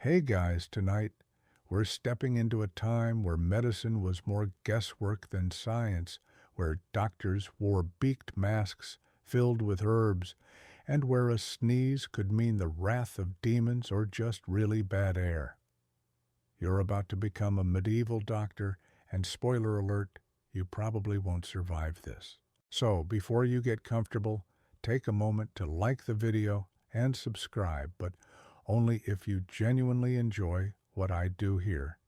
Hey guys, tonight we're stepping into a time where medicine was more guesswork than science, where doctors wore beaked masks filled with herbs, and where a sneeze could mean the wrath of demons or just really bad air. You're about to become a medieval doctor, and spoiler alert, you probably won't survive this. So, before you get comfortable, take a moment to like the video and subscribe, but only if you genuinely enjoy what I do here.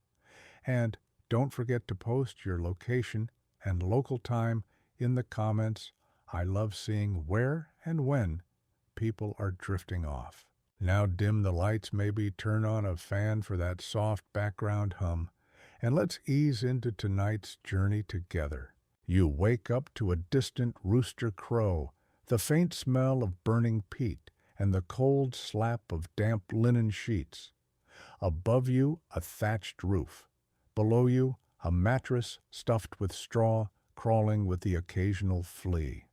And don't forget to post your location and local time in the comments. I love seeing where and when people are drifting off. Now dim the lights, maybe turn on a fan for that soft background hum, and let's ease into tonight's journey together. You wake up to a distant rooster crow, the faint smell of burning peat, and the cold slap of damp linen sheets. Above you, a thatched roof. Below you, a mattress stuffed with straw, crawling with the occasional flea.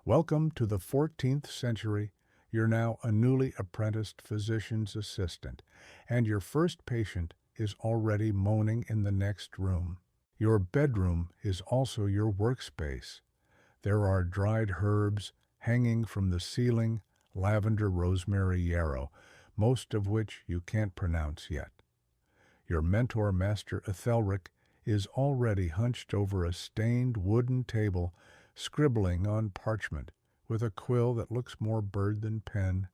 Welcome to the 14th century. You're now a newly apprenticed physician's assistant, and your first patient is already moaning in the next room. Your bedroom is also your workspace. There are dried herbs hanging from the ceiling, lavender, rosemary, yarrow, most of which you can't pronounce yet. Your mentor, Master Ethelric, is already hunched over a stained wooden table, scribbling on parchment with a quill that looks more bird than pen.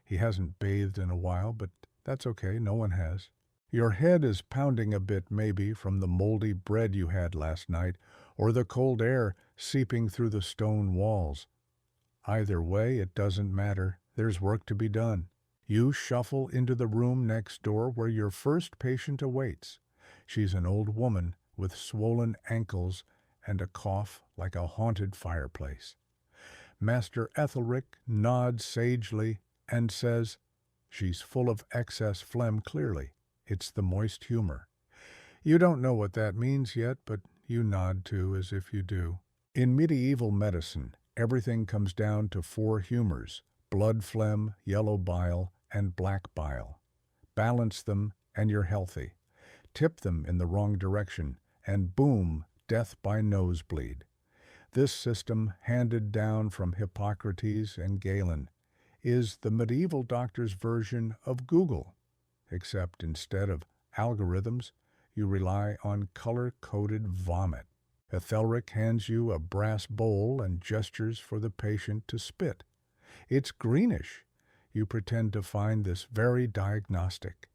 He hasn't bathed in a while, but that's okay, no one has. Your head is pounding a bit, maybe from the moldy bread you had last night, or the cold air seeping through the stone walls. Either way, it doesn't matter. There's work to be done. You shuffle into the room next door where your first patient awaits. She's an old woman with swollen ankles and a cough like a haunted fireplace. Master Ethelric nods sagely and says, "She's full of excess phlegm, clearly. It's the moist humor." You don't know what that means yet, but you nod too, as if you do. In medieval medicine, everything comes down to four humors: blood phlegm, yellow bile, and black bile. Balance them and you're healthy. Tip them in the wrong direction, and boom, death by nosebleed. This system, handed down from Hippocrates and Galen, is the medieval doctor's version of Google, except instead of algorithms, you rely on color-coded vomit. Ethelric hands you a brass bowl and gestures for the patient to spit. It's greenish. You pretend to find this very diagnostic.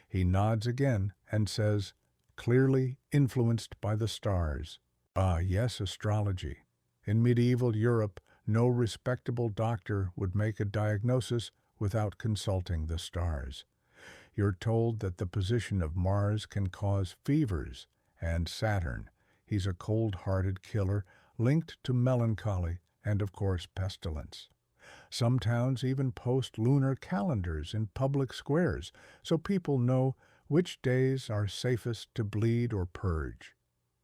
He nods again and says, "Clearly influenced by the stars." Ah, yes, astrology. In medieval Europe, no respectable doctor would make a diagnosis without consulting the stars. You're told that the position of Mars can cause fevers, and Saturn, he's a cold-hearted killer linked to melancholy and, of course, pestilence. Some towns even post lunar calendars in public squares so people know which days are safest to bleed or purge.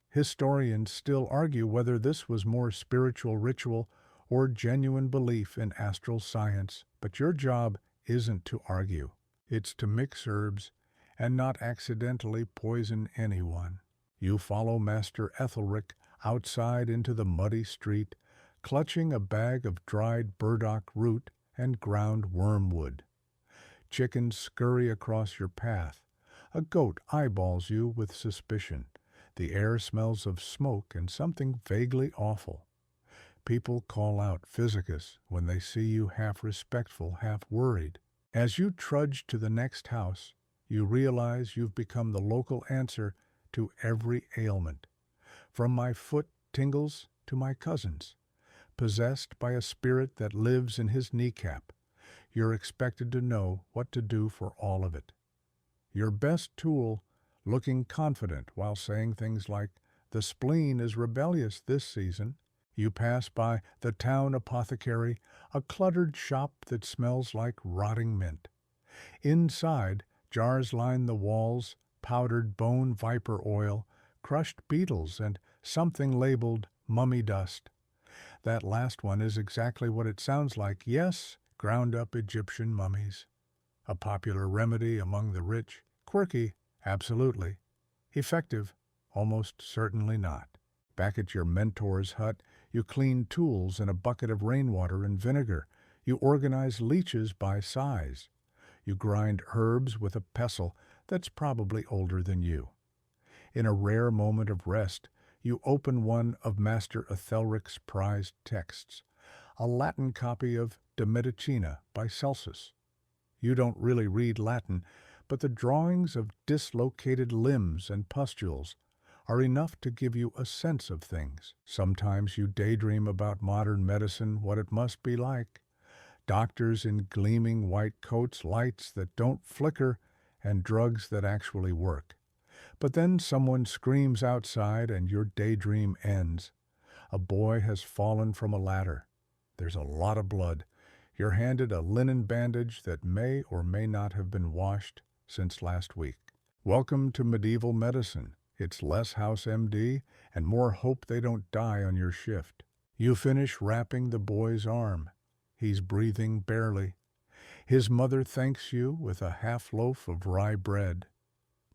Historians still argue whether this was more spiritual ritual or genuine belief in astral science, but your job isn't to argue. It's to mix herbs and not accidentally poison anyone. You follow Master Ethelric outside into the muddy street, clutching a bag of dried burdock root and ground wormwood. Chickens scurry across your path. A goat eyeballs you with suspicion. The air smells of smoke and something vaguely awful. People call out physicus when they see you half respectful, half worried. As you trudge to the next house, you realize you've become the local answer to every ailment, from my foot tingles to my cousin's. Possessed by a spirit that lives in his kneecap, you're expected to know what to do for all of it. Your best tool, looking confident while saying things like, "The spleen is rebellious this season." You pass by the town apothecary, a cluttered shop that smells like rotting mint. Inside, jars line the walls, powdered bone viper oil, crushed beetles, and something labeled mummy dust. That last one is exactly what it sounds like. Yes, ground-up Egyptian mummies. A popular remedy among the rich? Quirky? Absolutely. Effective? Almost certainly not. Back at your mentor's hut, you clean tools in a bucket of rainwater and vinegar. You organize leeches by size. You grind herbs with a pestle that's probably older than you. In a rare moment of rest, you open one of Master Ethelric's prized texts, a Latin copy of De Medicina by Celsus. You don't really read Latin, but the drawings of dislocated limbs and pustules are enough to give you a sense of things. Sometimes you daydream about modern medicine, what it must be like. Doctors in gleaming white coats, lights that don't flicker, and drugs that actually work. But then someone screams outside and your daydream ends. A boy has fallen from a ladder. There's a lot of blood. You're handed a linen bandage that may or may not have been washed since last week. Welcome to medieval medicine. It's less House MD and more hope they don't die on your shift. You finish wrapping the boy's arm. He's breathing barely. His mother thanks you with a half loaf of rye bread.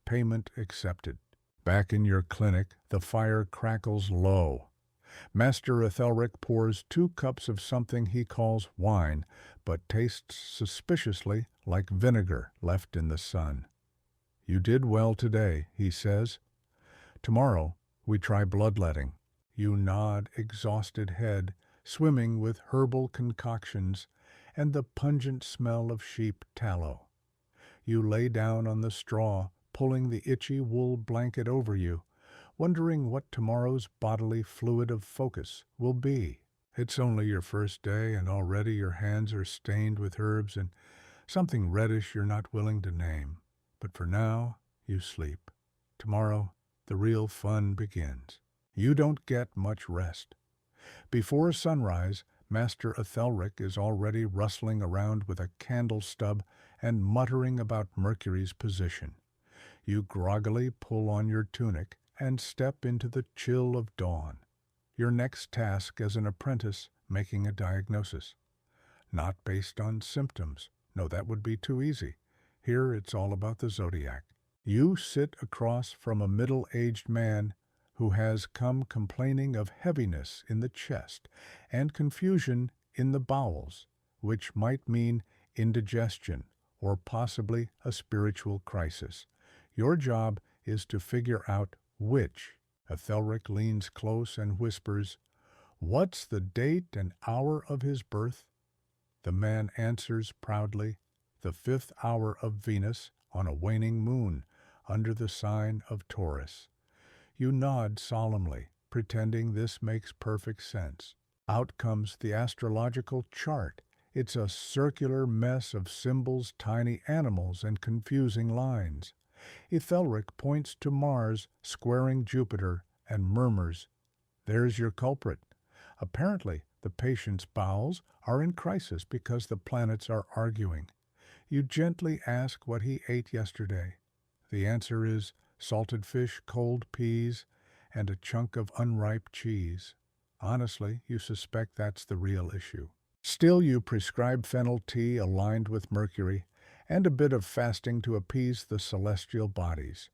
Payment accepted. Back in your clinic, the fire crackles low. Master Ethelric pours 2 cups of something he calls wine, but tastes suspiciously like vinegar left in the sun. You did well today, he says. Tomorrow we try bloodletting. You nod exhausted head, swimming with herbal concoctions and the pungent smell of sheep tallow. You lay down on the straw, pulling the itchy wool blanket over you, wondering what tomorrow's bodily fluid of focus will be. It's only your first day and already your hands are stained with herbs and something reddish you're not willing to name. But for now, you sleep. Tomorrow, the real fun begins. You don't get much rest. Before sunrise, Master Ethelric is already rustling around with a candle stub and muttering about Mercury's position. You groggily pull on your tunic and step into the chill of dawn. Your next task as an apprentice, making a diagnosis. Not based on symptoms. No, that would be too easy. Here it's all about the zodiac. You sit across from a middle-aged man who has come complaining of heaviness in the chest and confusion in the bowels, which might mean indigestion or possibly a spiritual crisis. Your job is to figure out which. Ethelric leans close and whispers, "What's the date and hour of his birth?" The man answers proudly, "The 5th hour of Venus on a waning moon, under the sign of Taurus." You nod solemnly, pretending this makes perfect sense. Out comes the astrological chart. It's a circular mess of symbols, tiny animals, and confusing lines. Ethelric points to Mars squaring Jupiter and murmurs, "There's your culprit." Apparently, the patient's bowels are in crisis because the planets are arguing. You gently ask what he ate yesterday. The answer is salted fish, cold peas, and a chunk of unripe cheese. Honestly, you suspect that's the real issue. Still, you prescribe fennel tea aligned with Mercury and a bit of fasting to appease the celestial bodies.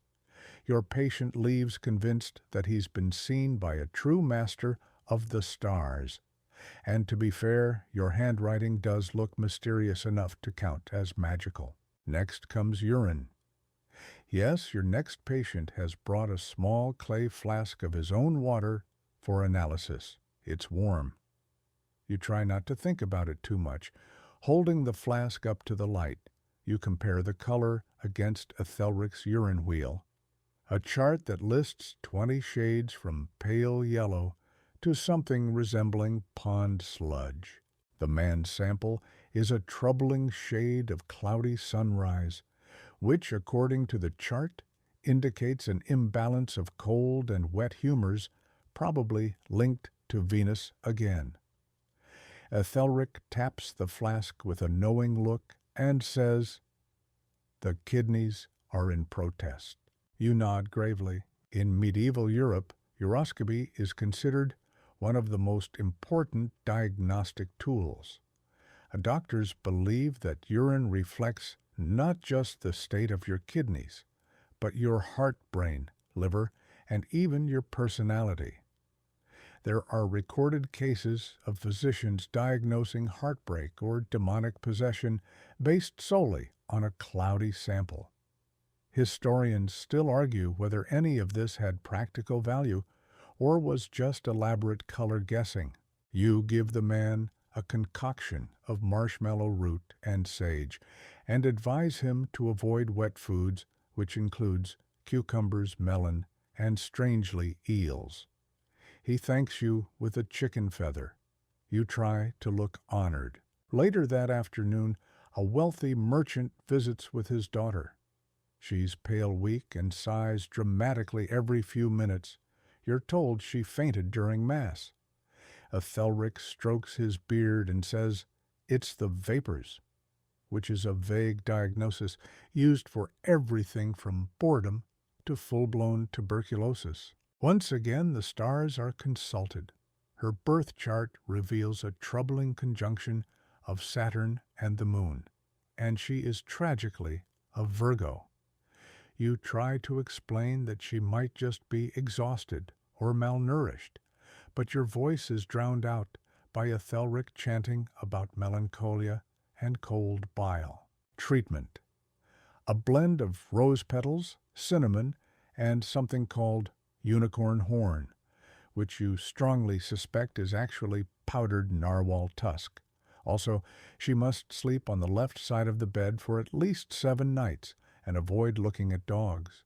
Your patient leaves convinced that he's been seen by a true master of the stars. And to be fair, your handwriting does look mysterious enough to count as magical. Next comes urine. Yes, your next patient has brought a small clay flask of his own water for analysis. It's warm. You try not to think about it too much. Holding the flask up to the light, you compare the color against Ethelric's urine wheel, a chart that lists 20 shades from pale yellow to something resembling pond sludge. The man's sample is a troubling shade of cloudy sunrise, which, according to the chart, indicates an imbalance of cold and wet humors, probably linked to Venus again. Ethelric taps the flask with a knowing look and says, "The kidneys are in protest." You nod gravely. In medieval Europe, uroscopy is considered one of the most important diagnostic tools. Doctors believe that urine reflects not just the state of your kidneys, but your heart, brain, liver, and even your personality. There are recorded cases of physicians diagnosing heartbreak or demonic possession based solely on a cloudy sample. Historians still argue whether any of this had practical value or was just elaborate color guessing. You give the man a concoction of marshmallow root and sage and advise him to avoid wet foods, which includes cucumbers, melon, and strangely eels. He thanks you with a chicken feather. You try to look honored. Later that afternoon, a wealthy merchant visits with his daughter. She's pale weak and sighs dramatically every few minutes. You're told she fainted during Mass. Ethelric strokes his beard and says, "It's the vapors," which is a vague diagnosis used for everything from boredom to full-blown tuberculosis. Once again, the stars are consulted. Her birth chart reveals a troubling conjunction of Saturn and the Moon, and she is tragically a Virgo. You try to explain that she might just be exhausted or malnourished, but your voice is drowned out by Ethelric chanting about melancholia and cold bile. Treatment: a blend of rose petals, cinnamon, and something called unicorn horn, which you strongly suspect is actually powdered narwhal tusk. Also, she must sleep on the left side of the bed for at least 7 nights and avoid looking at dogs.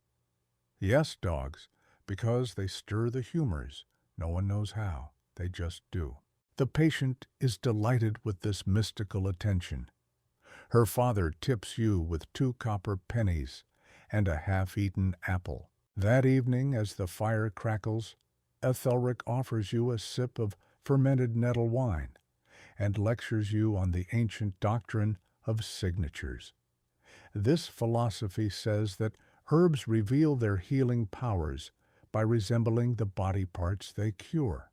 Yes, dogs, because they stir the humors. No one knows how. They just do. The patient is delighted with this mystical attention. Her father tips you with 2 copper pennies and a half-eaten apple. That evening, as the fire crackles, Ethelric offers you a sip of fermented nettle wine and lectures you on the ancient doctrine of signatures. This philosophy says that herbs reveal their healing powers by resembling the body parts they cure.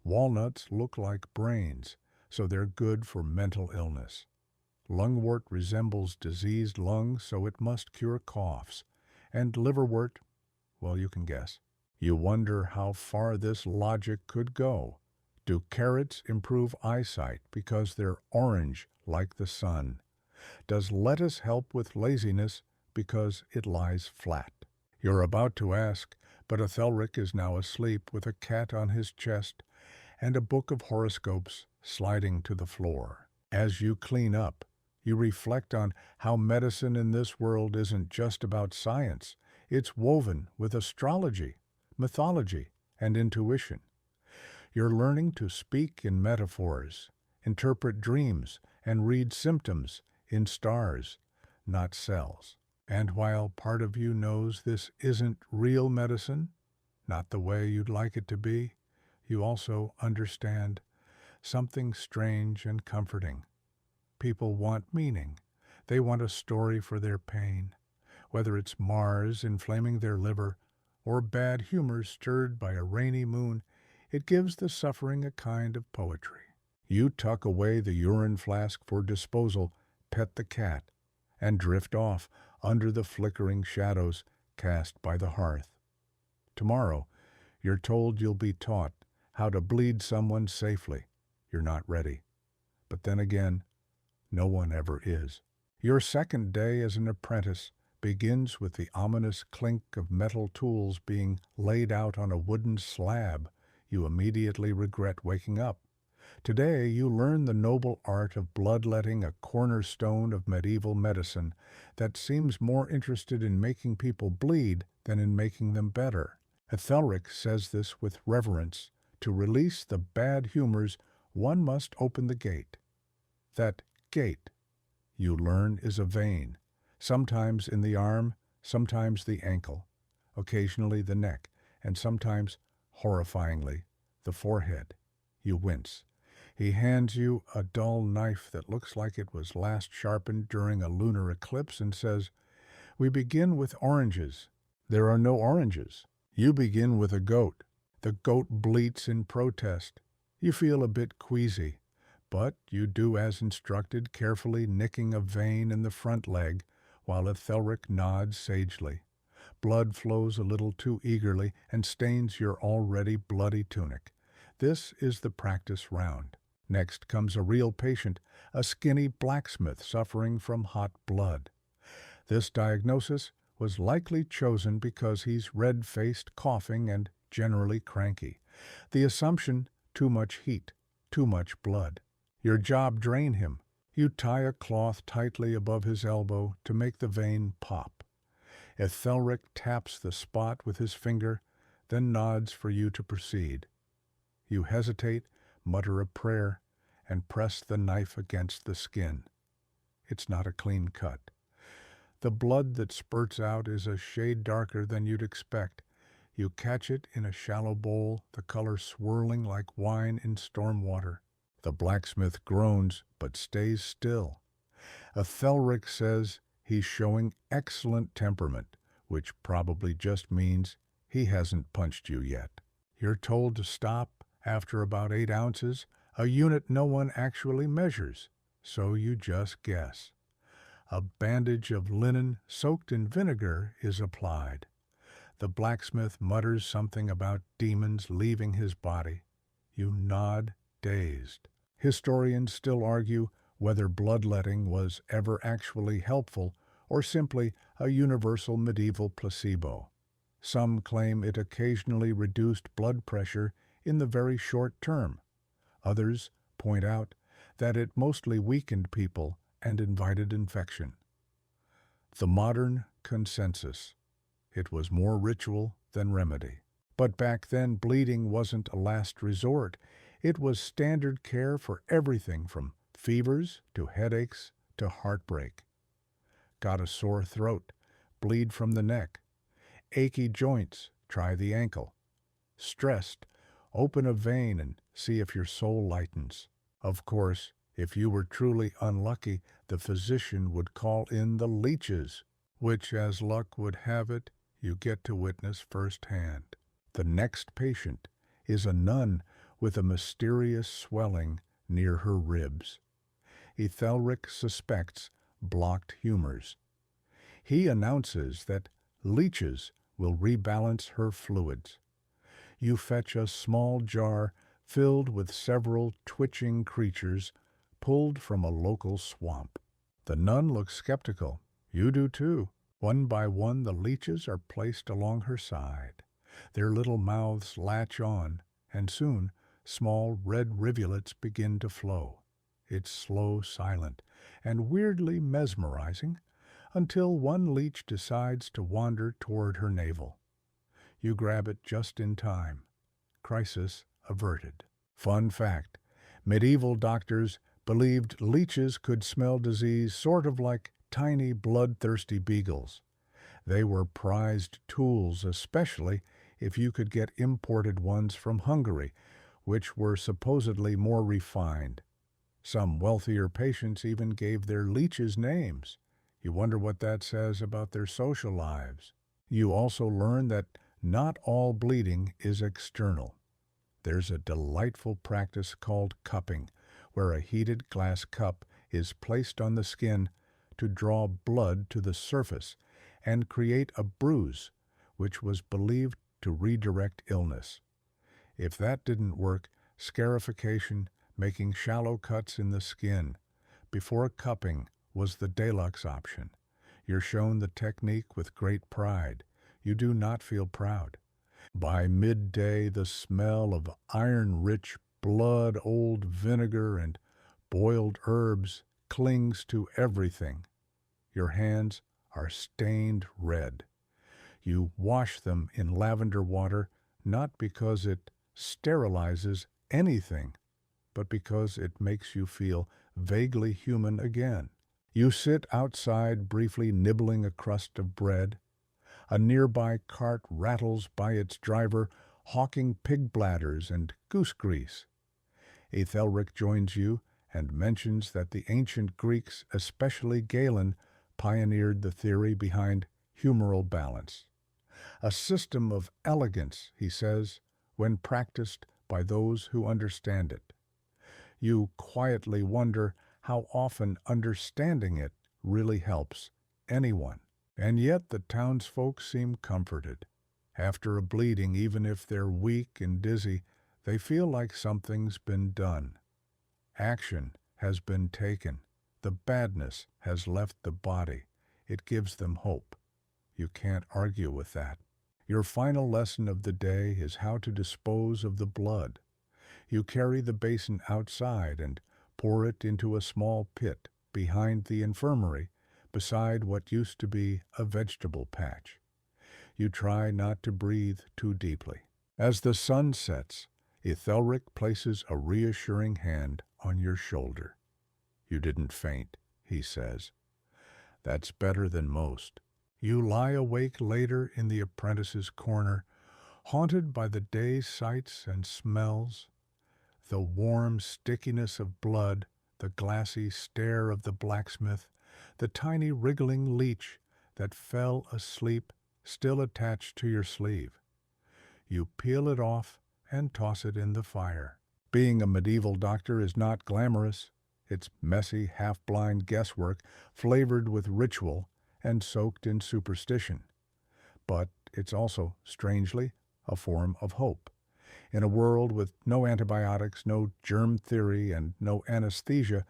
Walnuts look like brains, so they're good for mental illness. Lungwort resembles diseased lungs, so it must cure coughs. And liverwort, well, you can guess. You wonder how far this logic could go. Do carrots improve eyesight because they're orange like the sun? Does lettuce help with laziness because it lies flat? You're about to ask, but Ethelric is now asleep with a cat on his chest and a book of horoscopes sliding to the floor. As you clean up, you reflect on how medicine in this world isn't just about science. It's woven with astrology, mythology, and intuition. You're learning to speak in metaphors, interpret dreams, and read symptoms in stars, not cells. And while part of you knows this isn't real medicine, not the way you'd like it to be, you also understand something strange and comforting. People want meaning. They want a story for their pain, whether it's Mars inflaming their liver or bad humor stirred by a rainy moon. It gives the suffering a kind of poetry. You tuck away the urine flask for disposal, pet the cat, and drift off under the flickering shadows cast by the hearth. Tomorrow, you're told you'll be taught how to bleed someone safely. You're not ready. But then again, no one ever is. Your second day as an apprentice begins with the ominous clink of metal tools being laid out on a wooden slab. You immediately regret waking up. Today you learn the noble art of bloodletting, a cornerstone of medieval medicine that seems more interested in making people bleed than in making them better. Ethelric says this with reverence. To release the bad humors, one must open the gate. That gate, you learn, is a vein, sometimes in the arm, sometimes the ankle, occasionally the neck, and sometimes, horrifyingly, the forehead. You wince. He hands you a dull knife that looks like it was last sharpened during a lunar eclipse and says, "We begin with oranges." There are no oranges. You begin with a goat. The goat bleats in protest. You feel a bit queasy, But you do as instructed, carefully nicking a vein in the front leg, while Ethelric nods sagely. Blood flows a little too eagerly and stains your already bloody tunic. This is the practice round. Next comes a real patient, a skinny blacksmith suffering from hot blood. This diagnosis was likely chosen because he's red-faced, coughing, and generally cranky. The assumption, too much heat, too much blood. Your job, drain him. You tie a cloth tightly above his elbow to make the vein pop. Ethelric taps the spot with his finger, then nods for you to proceed. You hesitate, mutter a prayer, and press the knife against the skin. It's not a clean cut. The blood that spurts out is a shade darker than you'd expect. You catch it in a shallow bowl, the color swirling like wine in storm water. The blacksmith groans, but stays still. Ethelric says he's showing excellent temperament, which probably just means he hasn't punched you yet. You're told to stop after about 8 ounces, a unit no one actually measures, so you just guess. A bandage of linen soaked in vinegar is applied. The blacksmith mutters something about demons leaving his body. You nod, dazed. Historians still argue whether bloodletting was ever actually helpful or simply a universal medieval placebo. Some claim it occasionally reduced blood pressure in the very short term. Others point out that it mostly weakened people and invited infection. The modern consensus: it was more ritual than remedy. But back then, bleeding wasn't a last resort. It was standard care for everything from fevers to headaches to heartbreak. Got a sore throat? Bleed from the neck. Achy joints? Try the ankle. Stressed? Open a vein and see if your soul lightens. Of course, if you were truly unlucky, the physician would call in the leeches, which, as luck would have it, you get to witness firsthand. The next patient is a nun with a mysterious swelling near her ribs. Ethelric suspects blocked humors. He announces that leeches will rebalance her fluids. You fetch a small jar filled with several twitching creatures pulled from a local swamp. The nun looks skeptical. You do too. One by one, the leeches are placed along her side. Their little mouths latch on, and soon small red rivulets begin to flow. It's slow, silent, and weirdly mesmerizing, until one leech decides to wander toward her navel. You grab it just in time. Crisis averted. Fun fact: medieval doctors believed leeches could smell disease sort of like tiny bloodthirsty beagles. They were prized tools, especially if you could get imported ones from Hungary, which were supposedly more refined. Some wealthier patients even gave their leeches names. You wonder what that says about their social lives. You also learn that not all bleeding is external. There's a delightful practice called cupping, where a heated glass cup is placed on the skin to draw blood to the surface and create a bruise, which was believed to redirect illness. If that didn't work, scarification, making shallow cuts in the skin before cupping, was the deluxe option. You're shown the technique with great pride. You do not feel proud. By midday, the smell of iron-rich blood, old vinegar, and boiled herbs clings to everything. Your hands are stained red. You wash them in lavender water, not because it sterilizes anything, but because it makes you feel vaguely human again. You sit outside briefly nibbling a crust of bread. A nearby cart rattles by its driver, hawking pig bladders and goose grease. Ethelric joins you and mentions that the ancient Greeks, especially Galen, pioneered the theory behind humoral balance. A system of elegance, he says, when practiced by those who understand it. You quietly wonder how often understanding it really helps anyone. And yet the townsfolk seem comforted. After a bleeding, even if they're weak and dizzy, they feel like something's been done. Action has been taken. The badness has left the body. It gives them hope. You can't argue with that. Your final lesson of the day is how to dispose of the blood. You carry the basin outside and pour it into a small pit behind the infirmary, beside what used to be a vegetable patch. You try not to breathe too deeply. As the sun sets, Ethelric places a reassuring hand on your shoulder. You didn't faint, he says. That's better than most. You lie awake later in the apprentice's corner, haunted by the day's sights and smells, the warm stickiness of blood, the glassy stare of the blacksmith, the tiny wriggling leech that fell asleep still attached to your sleeve. You peel it off and toss it in the fire. Being a medieval doctor is not glamorous. It's messy, half-blind guesswork flavored with ritual and soaked in superstition. But it's also, strangely, a form of hope. In a world with no antibiotics, no germ theory, and no anesthesia,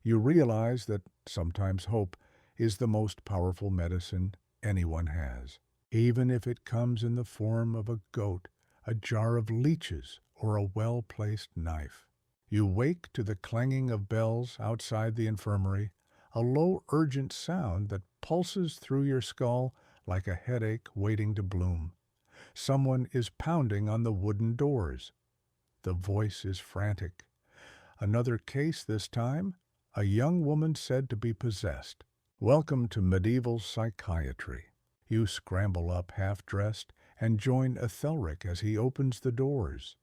you realize that sometimes hope is the most powerful medicine anyone has, even if it comes in the form of a goat, a jar of leeches, or a well-placed knife. You wake to the clanging of bells outside the infirmary, a low, urgent sound that pulses through your skull like a headache waiting to bloom. Someone is pounding on the wooden doors. The voice is frantic. Another case this time, a young woman said to be possessed. Welcome to medieval psychiatry. You scramble up half-dressed and join Ethelric as he opens the doors.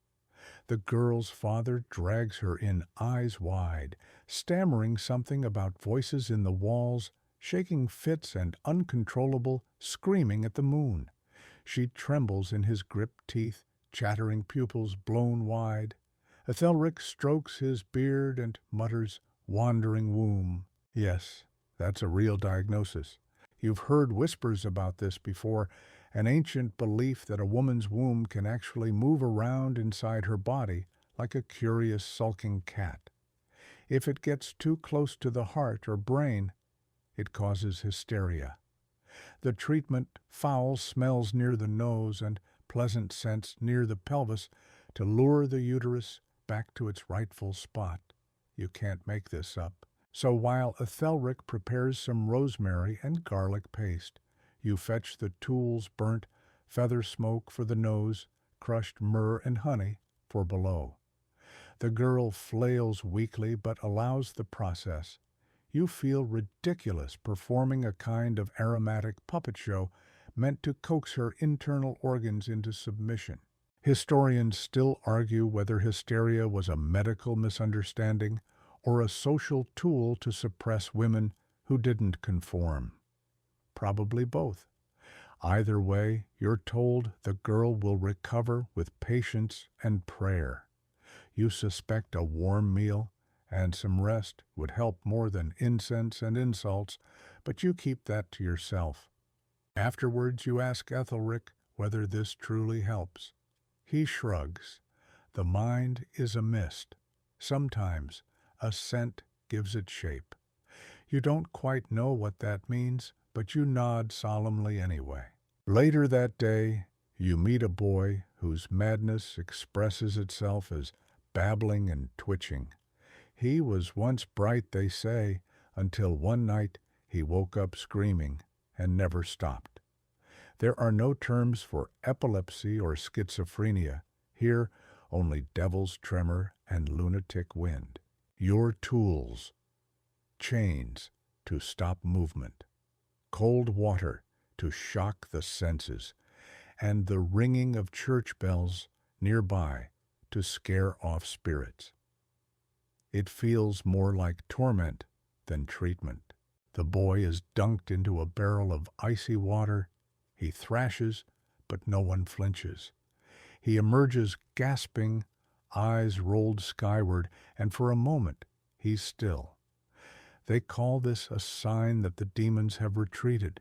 The girl's father drags her in eyes wide, stammering something about voices in the walls, shaking fits and uncontrollable, screaming at the moon. She trembles in his gripped teeth, chattering pupils blown wide. Ethelric strokes his beard and mutters, "Wandering womb." Yes, that's a real diagnosis. You've heard whispers about this before, an ancient belief that a woman's womb can actually move around inside her body like a curious sulking cat. If it gets too close to the heart or brain, it causes hysteria. The treatment, foul smells near the nose and pleasant scents near the pelvis to lure the uterus back to its rightful spot. You can't make this up. So while Ethelric prepares some rosemary and garlic paste, you fetch the tools burnt, feather smoke for the nose, crushed myrrh and honey for below. The girl flails weakly but allows the process. You feel ridiculous performing a kind of aromatic puppet show meant to coax her internal organs into submission. Historians still argue whether hysteria was a medical misunderstanding or a social tool to suppress women who didn't conform. Probably both. Either way, you're told the girl will recover with patience and prayer. You suspect a warm meal and some rest would help more than incense and insults, but you keep that to yourself. Afterwards, you ask Ethelric whether this truly helps. He shrugs. The mind is a mist. Sometimes a scent gives it shape. You don't quite know what that means, but you nod solemnly anyway. Later that day, you meet a boy whose madness expresses itself as babbling and twitching. He was once bright, they say, until one night he woke up screaming and never stopped. There are no terms for epilepsy or schizophrenia. Here, only devil's tremor and lunatic wind. Your tools: chains to stop movement, cold water to shock the senses, and the ringing of church bells nearby to scare off spirits. It feels more like torment than treatment. The boy is dunked into a barrel of icy water. He thrashes, but no one flinches. He emerges gasping, eyes rolled skyward, and for a moment he's still. They call this a sign that the demons have retreated.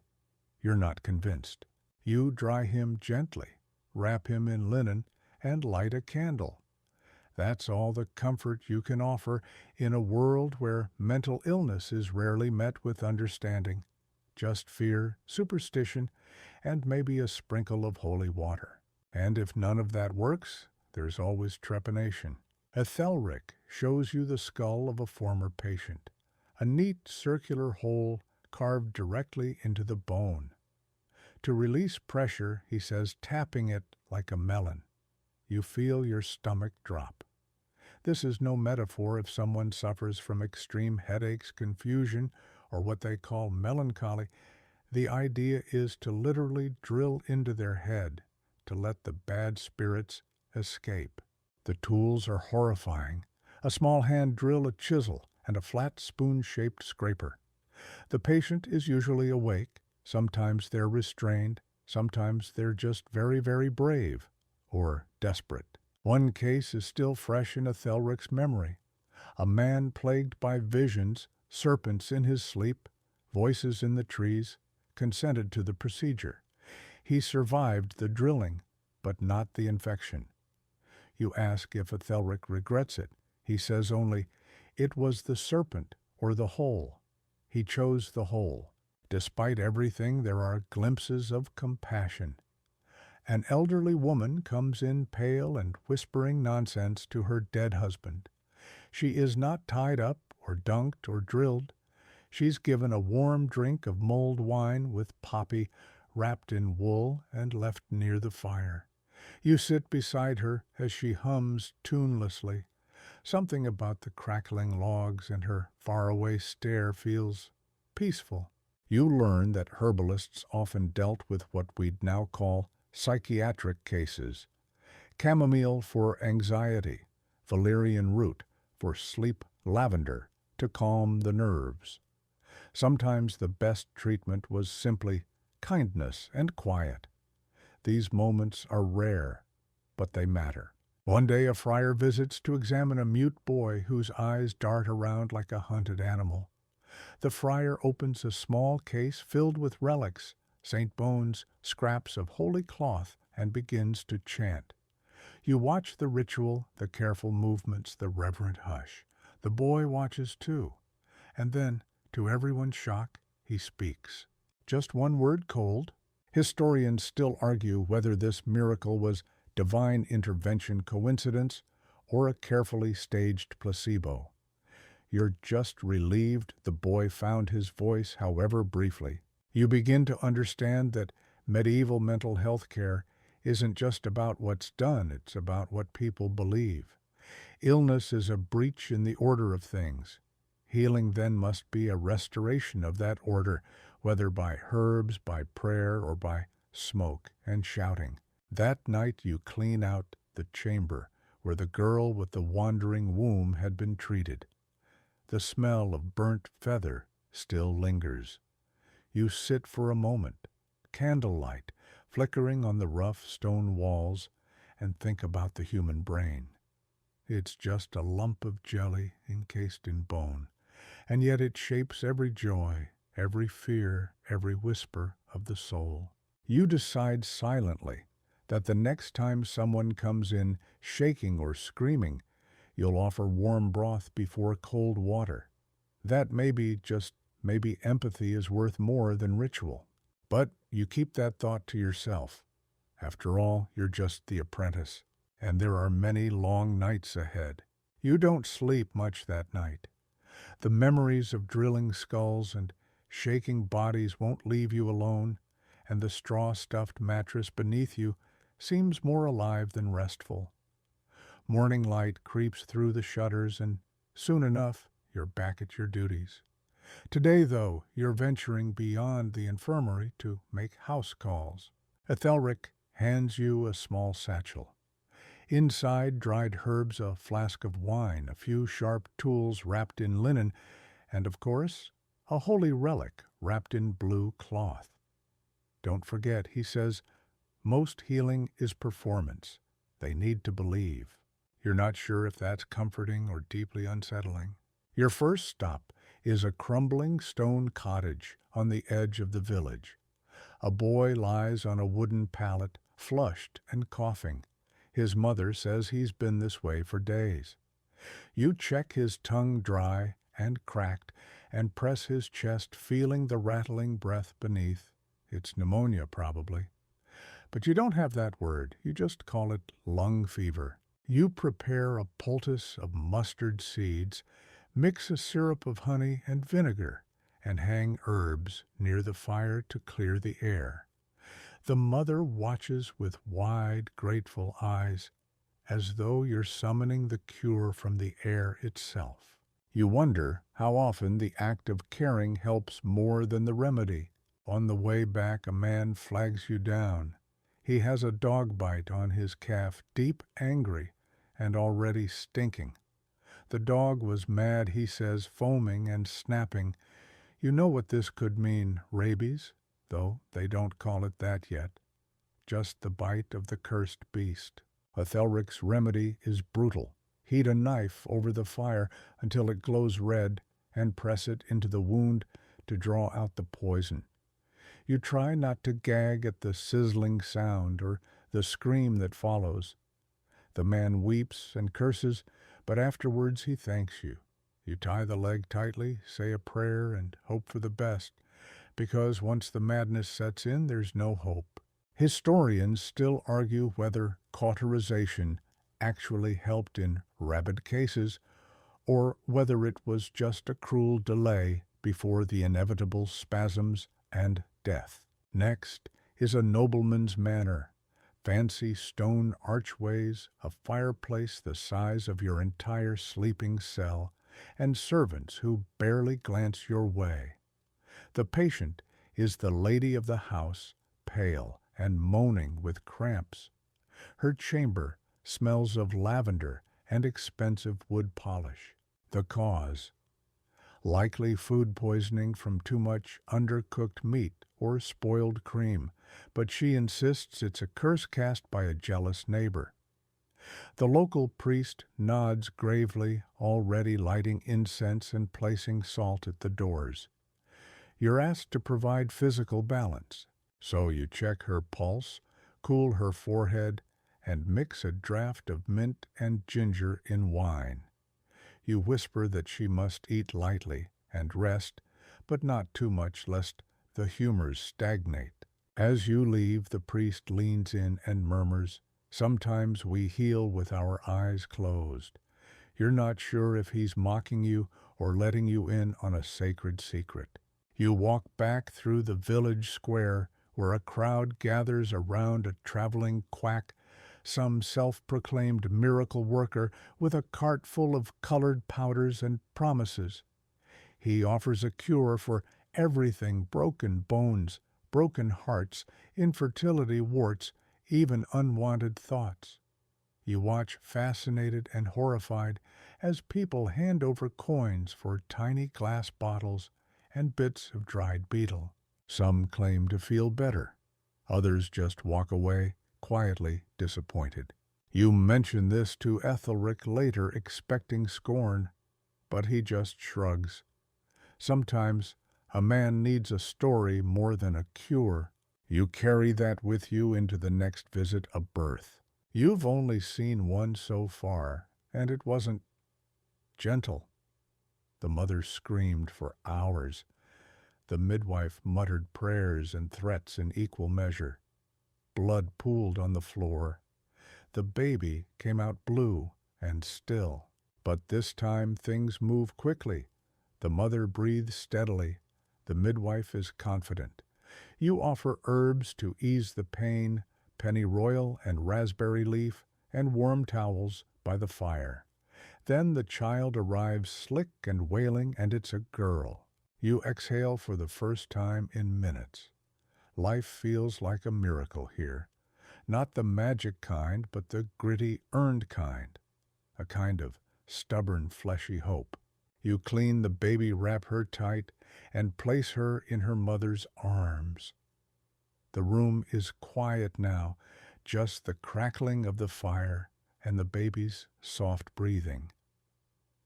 You're not convinced. You dry him gently, wrap him in linen, and light a candle. That's all the comfort you can offer in a world where mental illness is rarely met with understanding. Just fear, superstition, and maybe a sprinkle of holy water. And if none of that works, there's always trepanation. Ethelric shows you the skull of a former patient, a neat circular hole carved directly into the bone. To release pressure, he says, tapping it like a melon. You feel your stomach drop. This is no metaphor if someone suffers from extreme headaches, confusion, or what they call melancholy. The idea is to literally drill into their head, to let the bad spirits escape. The tools are horrifying. A small hand drill, a chisel, and a flat spoon-shaped scraper. The patient is usually awake. Sometimes they're restrained. Sometimes they're just very, very brave or desperate. One case is still fresh in Ethelric's memory. A man plagued by visions, serpents in his sleep, voices in the trees, consented to the procedure. He survived the drilling, but not the infection. You ask if Ethelric regrets it. He says only, it was the serpent or the hole. He chose the hole. Despite everything, there are glimpses of compassion. An elderly woman comes in pale and whispering nonsense to her dead husband. She is not tied up or dunked or drilled. She's given a warm drink of mulled wine with poppy wrapped in wool and left near the fire. You sit beside her as she hums tunelessly. Something about the crackling logs and her faraway stare feels peaceful. You learn that herbalists often dealt with what we'd now call psychiatric cases. Chamomile for anxiety, valerian root for sleep, lavender to calm the nerves. Sometimes the best treatment was simply kindness and quiet. These moments are rare, but they matter. One day a friar visits to examine a mute boy whose eyes dart around like a hunted animal. The friar opens a small case filled with relics, St. Bones, scraps of holy cloth, and begins to chant. You watch the ritual, the careful movements, the reverent hush. The boy watches too. And then, to everyone's shock, he speaks. Just one word cold. Historians still argue whether this miracle was divine intervention coincidence or a carefully staged placebo. You're just relieved the boy found his voice, however briefly. You begin to understand that medieval mental health care isn't just about what's done, it's about what people believe. Illness is a breach in the order of things. Healing then must be a restoration of that order, whether by herbs, by prayer, or by smoke and shouting. That night you clean out the chamber where the girl with the wandering womb had been treated. The smell of burnt feather still lingers. You sit for a moment, candlelight flickering on the rough stone walls, and think about the human brain. It's just a lump of jelly encased in bone, and yet it shapes every joy, every fear, every whisper of the soul. You decide silently that the next time someone comes in shaking or screaming, you'll offer warm broth before cold water. That maybe empathy is worth more than ritual. But you keep that thought to yourself. After all, you're just the apprentice, and there are many long nights ahead. You don't sleep much that night. The memories of drilling skulls and shaking bodies won't leave you alone, and the straw-stuffed mattress beneath you seems more alive than restful. Morning light creeps through the shutters, and soon enough, you're back at your duties. Today, though, you're venturing beyond the infirmary to make house calls. Ethelric hands you a small satchel. Inside, dried herbs, a flask of wine, a few sharp tools wrapped in linen, and, of course, a holy relic wrapped in blue cloth. Don't forget, he says, most healing is performance. They need to believe. You're not sure if that's comforting or deeply unsettling. Your first stop is a crumbling stone cottage on the edge of the village. A boy lies on a wooden pallet, flushed and coughing. His mother says he's been this way for days. You check his tongue dry and cracked and press his chest, feeling the rattling breath beneath. It's pneumonia, probably. But you don't have that word. You just call it lung fever. You prepare a poultice of mustard seeds, mix a syrup of honey and vinegar, and hang herbs near the fire to clear the air. The mother watches with wide, grateful eyes, as though you're summoning the cure from the air itself. You wonder how often the act of caring helps more than the remedy. On the way back, a man flags you down. He has a dog bite on his calf, deep angry and already stinking. The dog was mad, he says, foaming and snapping. You know what this could mean, rabies, though they don't call it that yet. Just the bite of the cursed beast. Ethelric's remedy is brutal. Heat a knife over the fire until it glows red and press it into the wound to draw out the poison. You try not to gag at the sizzling sound or the scream that follows. The man weeps and curses, but afterwards he thanks you. You tie the leg tightly, say a prayer, and hope for the best, because once the madness sets in, there's no hope. Historians still argue whether cauterization actually helped in rabid cases, or whether it was just a cruel delay before the inevitable spasms and death. Next is a nobleman's manor. Fancy stone archways, a fireplace the size of your entire sleeping cell, and servants who barely glance your way. The patient is the lady of the house, pale and moaning with cramps. Her chamber smells of lavender and expensive wood polish. The cause: likely food poisoning from too much undercooked meat or spoiled cream, but she insists it's a curse cast by a jealous neighbor. The local priest nods gravely, already lighting incense and placing salt at the doors. You're asked to provide physical balance, so you check her pulse, cool her forehead, and mix a draught of mint and ginger in wine. You whisper that she must eat lightly and rest, but not too much lest the humors stagnate. As you leave, the priest leans in and murmurs, "Sometimes we heal with our eyes closed." You're not sure if he's mocking you or letting you in on a sacred secret. You walk back through the village square where a crowd gathers around a traveling quack, some self-proclaimed miracle worker with a cart full of colored powders and promises. He offers a cure for everything: broken bones, broken hearts, infertility, warts, even unwanted thoughts. You watch fascinated and horrified as people hand over coins for tiny glass bottles and bits of dried beetle. Some claim to feel better. Others just walk away, quietly disappointed. You mention this to Ethelric later, expecting scorn, but he just shrugs. Sometimes a man needs a story more than a cure. You carry that with you into the next visit, a birth. You've only seen one so far, and it wasn't gentle. The mother screamed for hours. The midwife muttered prayers and threats in equal measure. Blood pooled on the floor. The baby came out blue and still. But this time things move quickly. The mother breathes steadily. The midwife is confident. You offer herbs to ease the pain, pennyroyal and raspberry leaf, and warm towels by the fire. Then the child arrives slick and wailing, and it's a girl. You exhale for the first time in minutes. Life feels like a miracle here. Not the magic kind, but the gritty, earned kind. A kind of stubborn, fleshy hope. You clean the baby, wrap her tight, and place her in her mother's arms. The room is quiet now, just the crackling of the fire and the baby's soft breathing.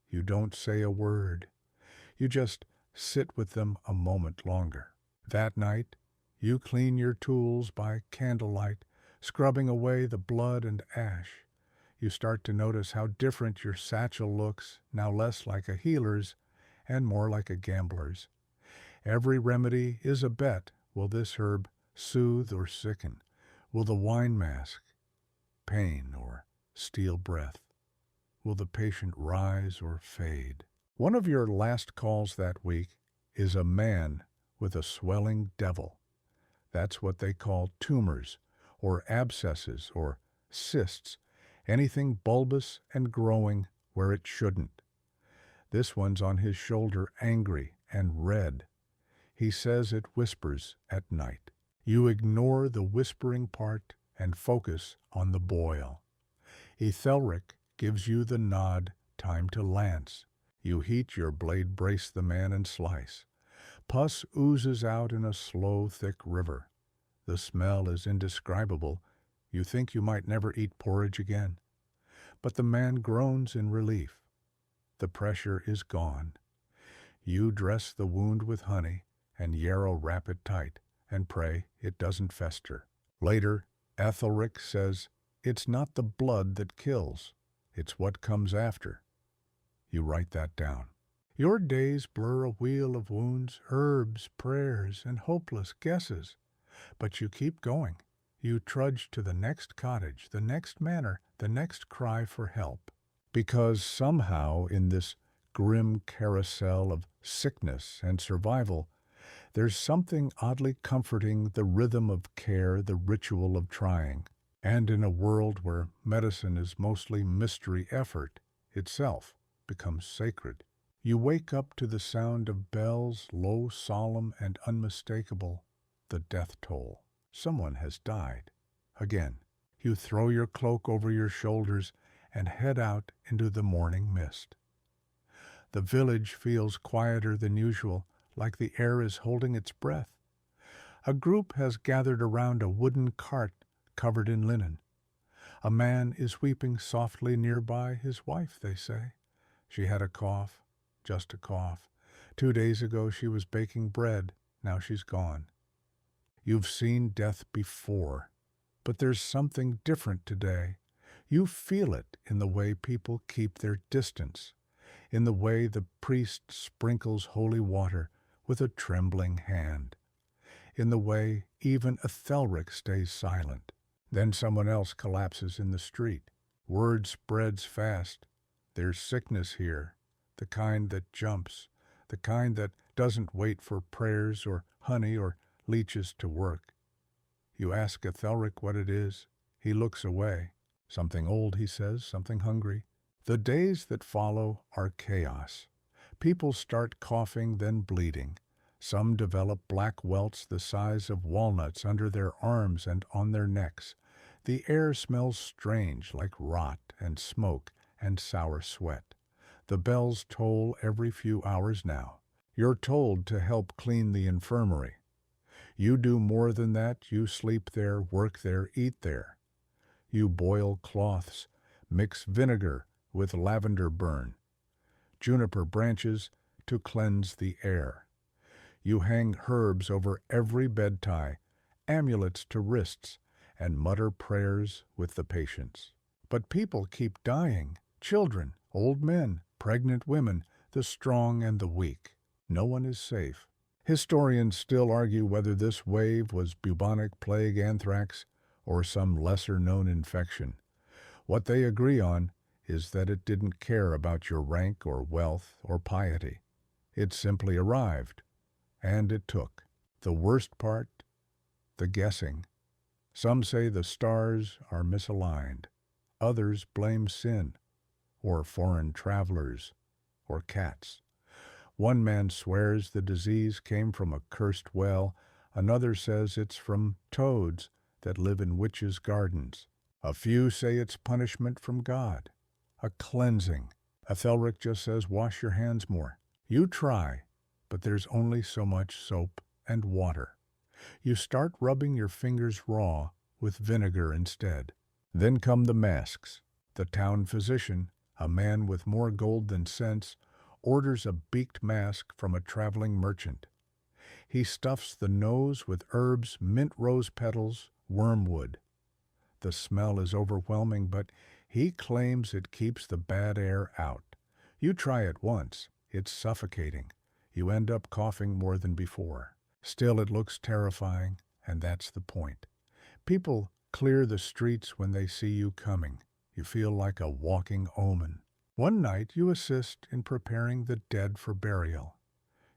You don't say a word. You just sit with them a moment longer. That night, you clean your tools by candlelight, scrubbing away the blood and ash. You start to notice how different your satchel looks, now less like a healer's and more like a gambler's. Every remedy is a bet. Will this herb soothe or sicken? Will the wine mask pain or steal breath? Will the patient rise or fade? One of your last calls that week is a man with a swelling devil. That's what they call tumors or abscesses or cysts, anything bulbous and growing where it shouldn't. This one's on his shoulder, angry and red. He says it whispers at night. You ignore the whispering part and focus on the boil. Ethelric gives you the nod, time to lance. You heat your blade, brace the man, and slice. Pus oozes out in a slow, thick river. The smell is indescribable. You think you might never eat porridge again. But the man groans in relief. The pressure is gone. You dress the wound with honey and yarrow wrap it tight and pray it doesn't fester. Later, Ethelric says, "It's not the blood that kills. It's what comes after." You write that down. Your days blur a wheel of wounds, herbs, prayers, and hopeless guesses. But you keep going. You trudge to the next cottage, the next manor, the next cry for help. Because somehow in this grim carousel of sickness and survival, there's something oddly comforting, the rhythm of care, the ritual of trying. And in a world where medicine is mostly mystery, effort itself becomes sacred. You wake up to the sound of bells, low, solemn, and unmistakable, the death toll. Someone has died. Again, you throw your cloak over your shoulders and head out into the morning mist. The village feels quieter than usual, like the air is holding its breath. A group has gathered around a wooden cart covered in linen. A man is weeping softly nearby, his wife, they say. She had a cough, just a cough. 2 days ago she was baking bread, now she's gone. You've seen death before, but there's something different today. You feel it in the way people keep their distance, in the way the priest sprinkles holy water with a trembling hand, in the way even Ethelric stays silent. Then someone else collapses in the street. Word spreads fast. There's sickness here, the kind that jumps, the kind that doesn't wait for prayers or honey or leeches to work. You ask Ethelric what it is. He looks away. Something old, he says, something hungry. The days that follow are chaos. People start coughing, then bleeding. Some develop black welts the size of walnuts under their arms and on their necks. The air smells strange, like rot and smoke and sour sweat. The bells toll every few hours now. You're told to help clean the infirmary. You do more than that. You sleep there, work there, eat there. You boil cloths, mix vinegar with lavender burn, juniper branches to cleanse the air. You hang herbs over every bed tie, amulets to wrists, and mutter prayers with the patients. But people keep dying, children, old men, pregnant women, the strong and the weak. No one is safe. Historians still argue whether this wave was bubonic plague, anthrax, or some lesser-known infection. What they agree on is that it didn't care about your rank or wealth or piety. It simply arrived, and it took. The worst part, the guessing. Some say the stars are misaligned. Others blame sin, or foreign travelers, or cats. One man swears the disease came from a cursed well. Another says it's from toads that live in witches' gardens. A few say it's punishment from God, a cleansing. Ethelric just says wash your hands more. You try, but there's only so much soap and water. You start rubbing your fingers raw with vinegar instead. Then come the masks. The town physician, a man with more gold than sense, orders a beaked mask from a traveling merchant. He stuffs the nose with herbs, mint rose petals, wormwood. The smell is overwhelming, but he claims it keeps the bad air out. You try it once. It's suffocating. You end up coughing more than before. Still, it looks terrifying, and that's the point. People clear the streets when they see you coming. You feel like a walking omen. One night, you assist in preparing the dead for burial.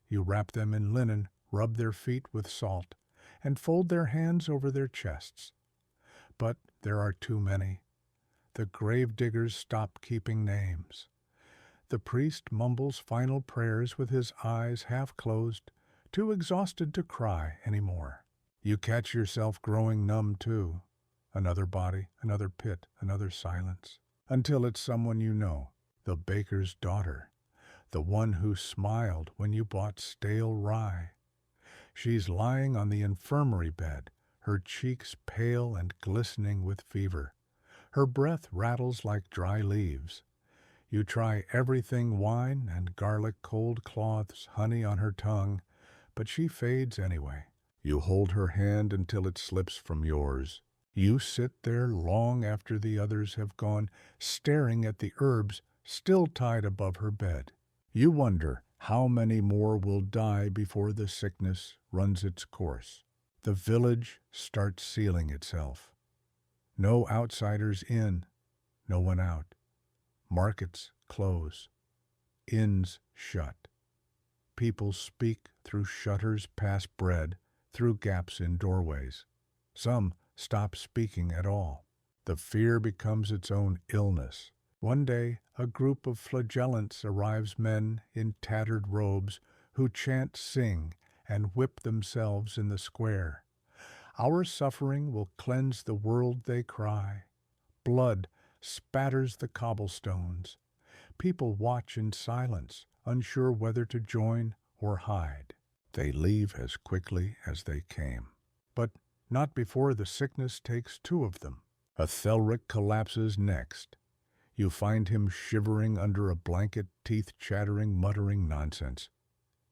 You wrap them in linen, rub their feet with salt, and fold their hands over their chests. But there are too many. The grave diggers stop keeping names. The priest mumbles final prayers with his eyes half closed, too exhausted to cry anymore. You catch yourself growing numb too. Another body, another pit, another silence. Until it's someone you know, the baker's daughter, the one who smiled when you bought stale rye. She's lying on the infirmary bed, her cheeks pale and glistening with fever. Her breath rattles like dry leaves. You try everything, wine and garlic, cold cloths, honey on her tongue, but she fades anyway. You hold her hand until it slips from yours. You sit there long after the others have gone, staring at the herbs still tied above her bed. You wonder how many more will die before the sickness runs its course. The village starts sealing itself. No outsiders in, no one out. Markets close. Inns shut. People speak through shutters, pass bread, through gaps in doorways. Some stop speaking at all. The fear becomes its own illness. One day, a group of flagellants arrives, men in tattered robes who chant, sing, and whip themselves in the square. Our suffering will cleanse the world, they cry. Blood spatters the cobblestones. People watch in silence, unsure whether to join or hide. They leave as quickly as they came. But not before the sickness takes two of them. Ethelric collapses next. You find him shivering under a blanket, teeth chattering, muttering nonsense.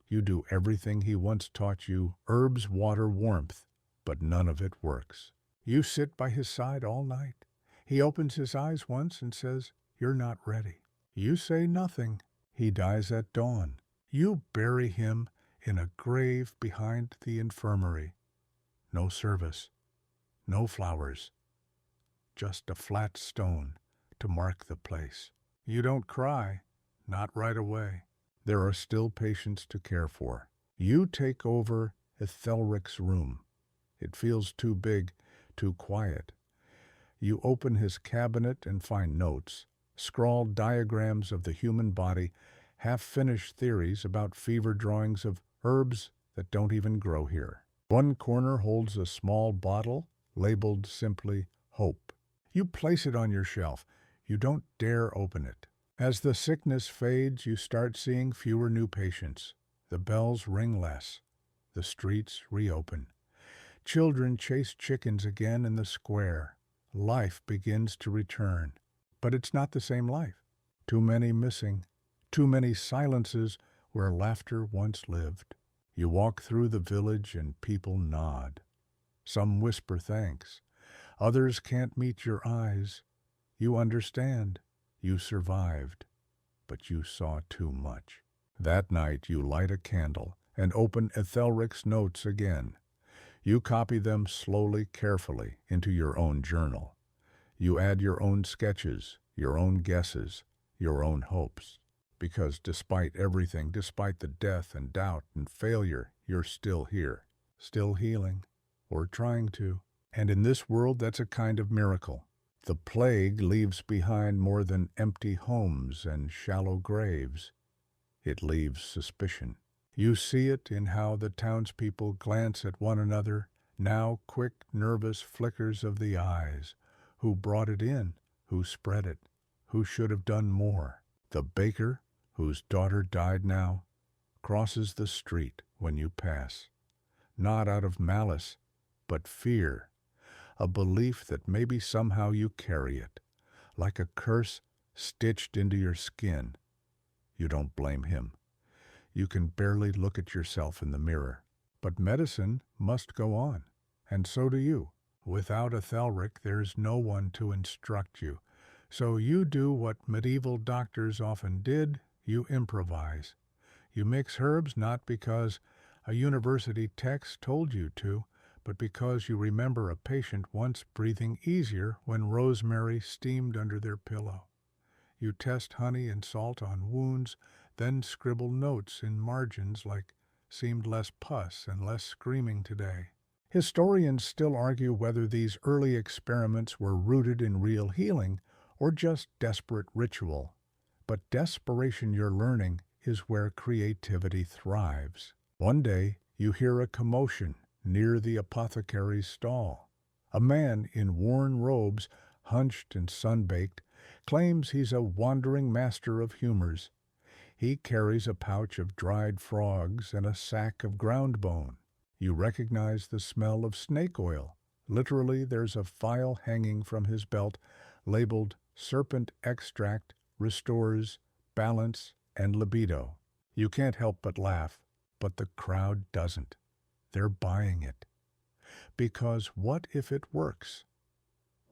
You do everything he once taught you, herbs, water, warmth, but none of it works. You sit by his side all night. He opens his eyes once and says, "You're not ready." You say nothing. He dies at dawn. You bury him in a grave behind the infirmary. No service, no flowers, just a flat stone to mark the place. You don't cry, not right away. There are still patients to care for. You take over Ethelric's room. It feels too big, too quiet. You open his cabinet and find notes, scrawled diagrams of the human body, half-finished theories about fever drawings of herbs that don't even grow here. One corner holds a small bottle labeled simply Hope. You place it on your shelf. You don't dare open it. As the sickness fades, you start seeing fewer new patients. The bells ring less. The streets reopen. Children chase chickens again in the square. Life begins to return. But it's not the same life. Too many missing. Too many silences where laughter once lived. You walk through the village and people nod. Some whisper thanks. Others can't meet your eyes. You understand. You survived. But you saw too much. That night you light a candle and open Ethelric's notes again. You copy them slowly, carefully into your own journal. You add your own sketches, your own guesses, your own hopes. Because despite everything, despite the death and doubt and failure, you're still here, still healing, or trying to. And in this world, that's a kind of miracle. The plague leaves behind more than empty homes and shallow graves. It leaves suspicion. You see it in how the townspeople glance at one another, now quick, nervous flickers of the eyes. Who brought it in? Who spread it? Who should have done more? The baker, whose daughter died now, crosses the street when you pass. Not out of malice, but fear. A belief that maybe somehow you carry it. like a curse stitched into your skin. You don't blame him. You can barely look at yourself in the mirror. But medicine must go on, and so do you. Without Ethelric, there's no one to instruct you. So you do what medieval doctors often did, you improvise. You mix herbs not because a university text told you to, but because you remember a patient once breathing easier when rosemary steamed under their pillow. You test honey and salt on wounds, then scribble notes in margins like seemed less pus and less screaming today. Historians still argue whether these early experiments were rooted in real healing or just desperate ritual. But desperation you're learning is where creativity thrives. One day, you hear a commotion near the apothecary's stall. A man in worn robes, hunched and sun-baked, claims he's a wandering master of humors. He carries a pouch of dried frogs and a sack of ground bone. You recognize the smell of snake oil. Literally, there's a phial hanging from his belt labeled Serpent Extract Restores Balance and Libido. You can't help but laugh, but the crowd doesn't. They're buying it. Because what if it works?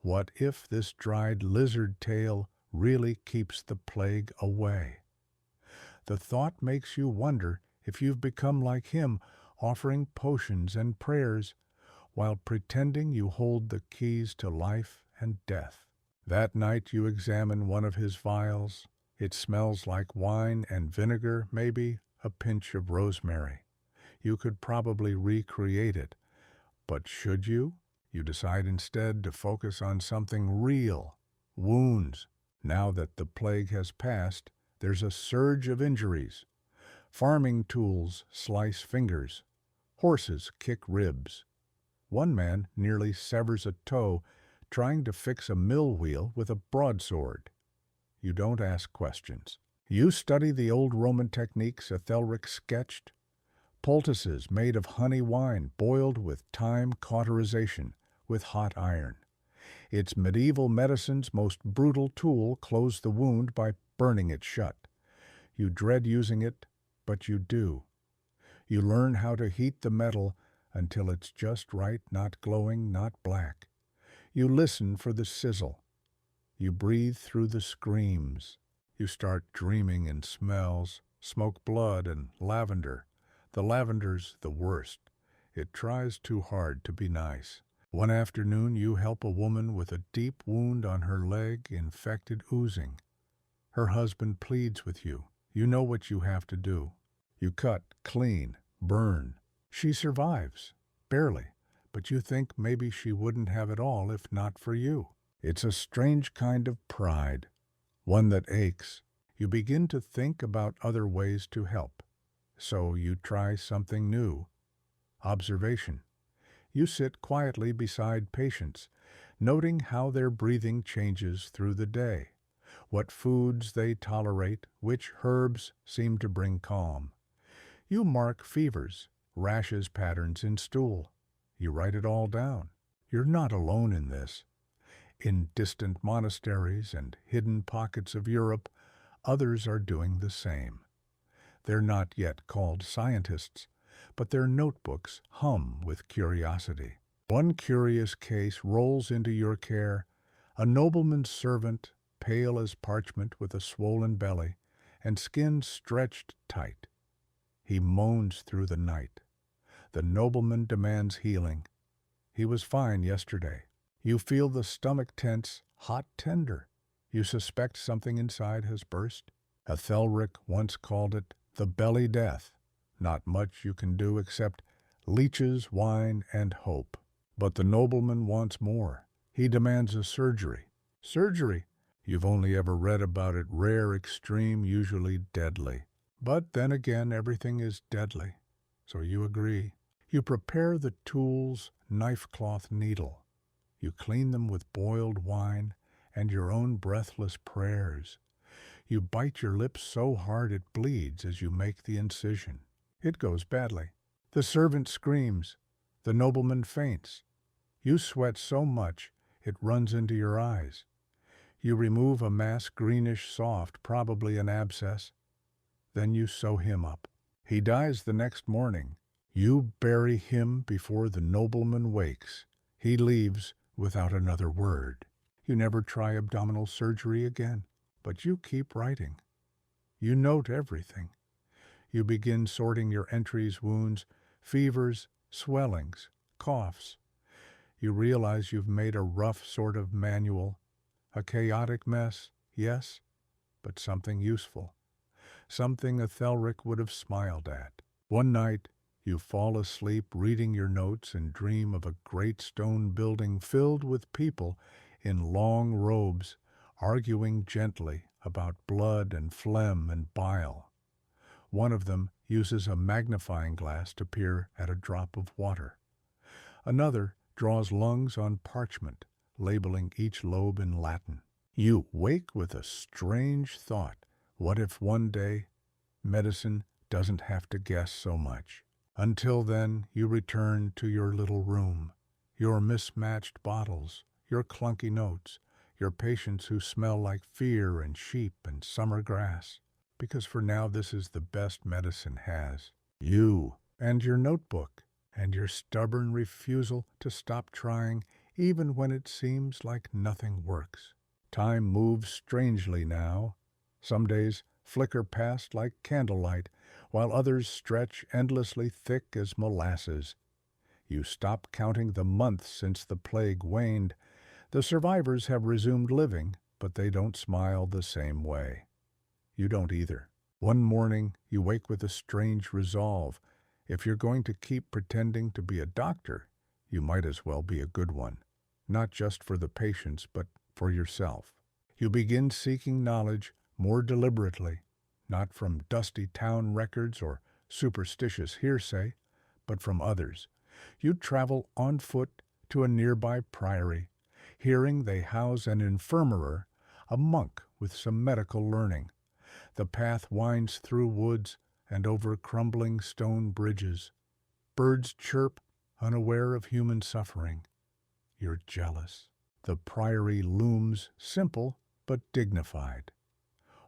What if this dried lizard tail really keeps the plague away? The thought makes you wonder if you've become like him, offering potions and prayers while pretending you hold the keys to life and death. That night you examine one of his vials. It smells like wine and vinegar, maybe a pinch of rosemary. You could probably recreate it. But should you? You decide instead to focus on something real, wounds. Now that the plague has passed, there's a surge of injuries. Farming tools slice fingers. Horses kick ribs. One man nearly severs a toe trying to fix a mill wheel with a broadsword. You don't ask questions. You study the old Roman techniques Ethelric sketched. Poultices made of honey wine boiled with thyme cauterization with hot iron. Its medieval medicine's most brutal tool closed the wound by burning it shut. You dread using it, but you do. You learn how to heat the metal until it's just right, not glowing, not black. You listen for the sizzle. You breathe through the screams. You start dreaming in smells, smoke blood and lavender. The lavender's the worst. It tries too hard to be nice. One afternoon you help a woman with a deep wound on her leg, infected oozing. Her husband pleads with you. You know what you have to do. You cut, clean, burn. She survives, barely, but you think maybe she wouldn't have it all if not for you. It's a strange kind of pride, one that aches. You begin to think about other ways to help. So you try something new. Observation. You sit quietly beside patients, noting how their breathing changes through the day, what foods they tolerate, which herbs seem to bring calm. You mark fevers, rashes patterns in stool. You write it all down. You're not alone in this. In distant monasteries and hidden pockets of Europe, others are doing the same. They're not yet called scientists, but their notebooks hum with curiosity. One curious case rolls into your care, a nobleman's servant, pale as parchment with a swollen belly and skin stretched tight. He moans through the night. The nobleman demands healing. He was fine yesterday. You feel the stomach tense, hot tender. You suspect something inside has burst. Ethelric once called it the belly death. Not much you can do except leeches, wine, and hope. But the nobleman wants more. He demands a surgery. Surgery? You've only ever read about it, rare, extreme, usually deadly. But then again, everything is deadly. So you agree. You prepare the tools, knife-cloth needle. You clean them with boiled wine and your own breathless prayers. You bite your lips so hard it bleeds as you make the incision. It goes badly. The servant screams. The nobleman faints. You sweat so much it runs into your eyes. You remove a mass greenish soft, probably an abscess. Then you sew him up. He dies the next morning. You bury him before the nobleman wakes. He leaves without another word. You never try abdominal surgery again, but you keep writing. You note everything. You begin sorting your entries, wounds, fevers, swellings, coughs. You realize you've made a rough sort of manual, a chaotic mess, yes, but something useful, something Ethelric would have smiled at. One night, you fall asleep reading your notes and dream of a great stone building filled with people in long robes, arguing gently about blood and phlegm and bile. One of them uses a magnifying glass to peer at a drop of water. Another draws lungs on parchment, labeling each lobe in Latin. You wake with a strange thought. What if one day medicine doesn't have to guess so much? Until then, you return to your little room, your mismatched bottles, your clunky notes, your patients who smell like fear and sheep and summer grass. Because for now this is the best medicine has. You and your notebook and your stubborn refusal to stop trying even when it seems like nothing works. Time moves strangely now. Some days flicker past like candlelight, while others stretch endlessly thick as molasses. You stop counting the months since the plague waned. The survivors have resumed living, but they don't smile the same way. You don't either. One morning, you wake with a strange resolve. If you're going to keep pretending to be a doctor, you might as well be a good one. Not just for the patients, but for yourself. You begin seeking knowledge more deliberately, not from dusty town records or superstitious hearsay, but from others. You travel on foot to a nearby priory, hearing they house an infirmerer, a monk with some medical learning. The path winds through woods and over crumbling stone bridges. Birds chirp, unaware of human suffering. You're jealous. The priory looms simple but dignified.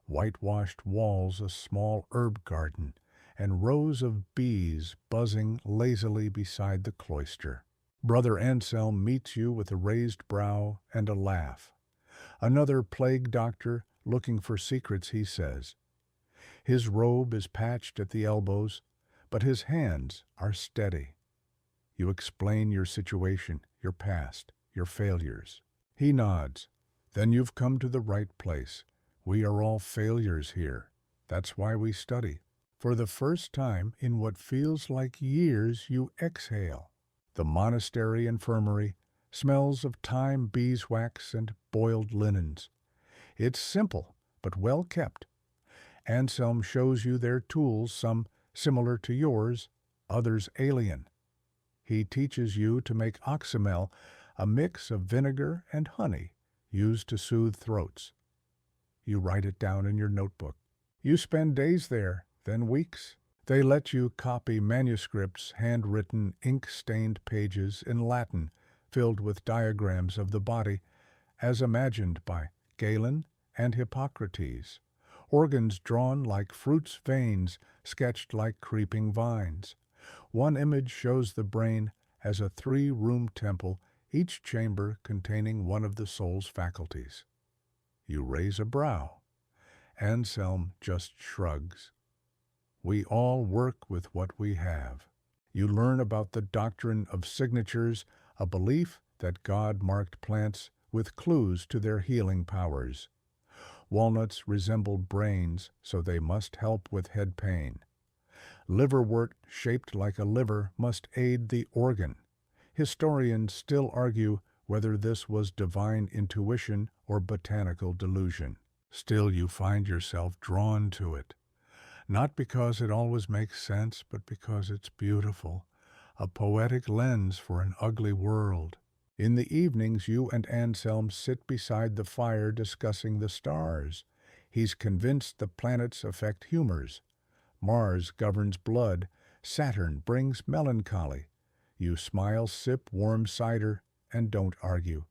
Whitewashed walls, a small herb garden, and rows of bees buzzing lazily beside the cloister. Brother Anselm meets you with a raised brow and a laugh. Another plague doctor looking for secrets, he says. His robe is patched at the elbows, but his hands are steady. You explain your situation, your past, your failures. He nods. Then you've come to the right place. We are all failures here. That's why we study. For the first time in what feels like years, you exhale. The monastery infirmary smells of thyme, beeswax, and boiled linens. It's simple, but well kept. Anselm shows you their tools, some similar to yours, others alien. He teaches you to make oxymel, a mix of vinegar and honey used to soothe throats. You write it down in your notebook. You spend days there, then weeks. They let you copy manuscripts, handwritten, ink-stained pages in Latin, filled with diagrams of the body, as imagined by Galen and Hippocrates. Organs drawn like fruit's veins, sketched like creeping vines. One image shows the brain as a 3-room temple, each chamber containing one of the soul's faculties. You raise a brow. Anselm just shrugs. We all work with what we have. You learn about the doctrine of signatures, a belief that God marked plants with clues to their healing powers. Walnuts resemble brains, so they must help with head pain. Liverwort shaped like a liver must aid the organ. Historians still argue whether this was divine intuition or botanical delusion. Still, you find yourself drawn to it. Not because it always makes sense, but because it's beautiful, a poetic lens for an ugly world. In the evenings, you and Anselm sit beside the fire discussing the stars. He's convinced the planets affect humors. Mars governs blood. Saturn brings melancholy. You smile, sip warm cider, and don't argue.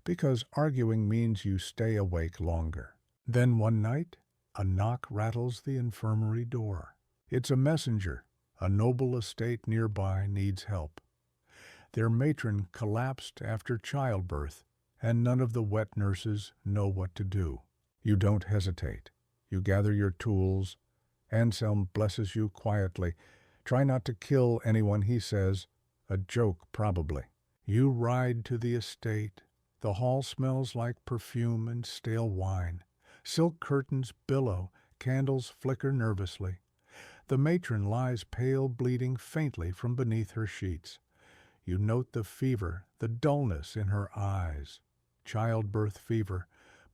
because arguing means you stay awake longer. Then one night, a knock rattles the infirmary door. It's a messenger. A noble estate nearby needs help. Their matron collapsed after childbirth, and none of the wet nurses know what to do. You don't hesitate. You gather your tools. Anselm blesses you quietly. Try not to kill anyone, he says. A joke, probably. You ride to the estate. The hall smells like perfume and stale wine. Silk curtains billow, candles flicker nervously. The matron lies pale, bleeding faintly from beneath her sheets. You note the fever, the dullness in her eyes. Childbirth fever,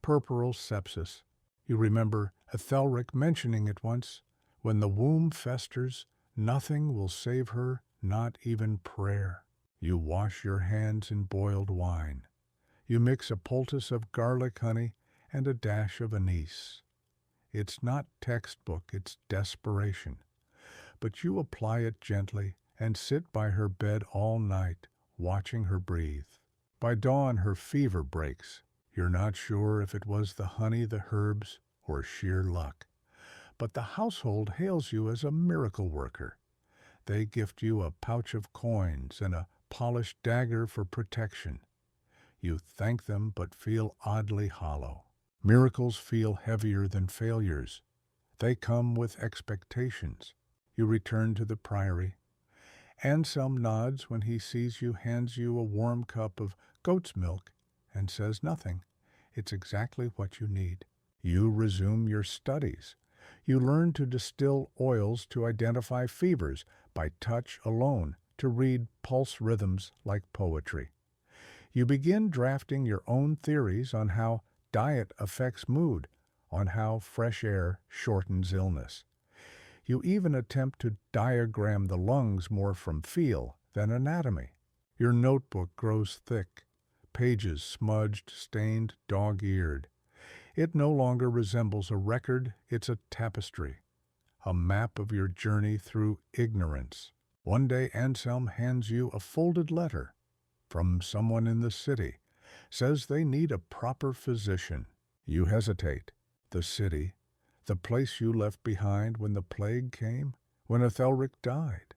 puerperal sepsis. You remember Ethelric mentioning it once. When the womb festers, nothing will save her, not even prayer. You wash your hands in boiled wine. You mix a poultice of garlic honey and a dash of anise. It's not textbook, it's desperation. But you apply it gently and sit by her bed all night, watching her breathe. By dawn, her fever breaks. You're not sure if it was the honey, the herbs, or sheer luck. But the household hails you as a miracle worker. They gift you a pouch of coins and a polished dagger for protection. You thank them but feel oddly hollow. Miracles feel heavier than failures. They come with expectations. You return to the priory. Anselm nods when he sees you, hands you a warm cup of goat's milk, and says nothing. It's exactly what you need. You resume your studies. You learn to distill oils to identify fevers by touch alone, to read pulse rhythms like poetry. You begin drafting your own theories on how diet affects mood, on how fresh air shortens illness. You even attempt to diagram the lungs more from feel than anatomy. Your notebook grows thick, pages smudged, stained, dog-eared. It no longer resembles a record, it's a tapestry, a map of your journey through ignorance. One day Anselm hands you a folded letter from someone in the city, says they need a proper physician. You hesitate. The city, the place you left behind when the plague came, when Ethelric died,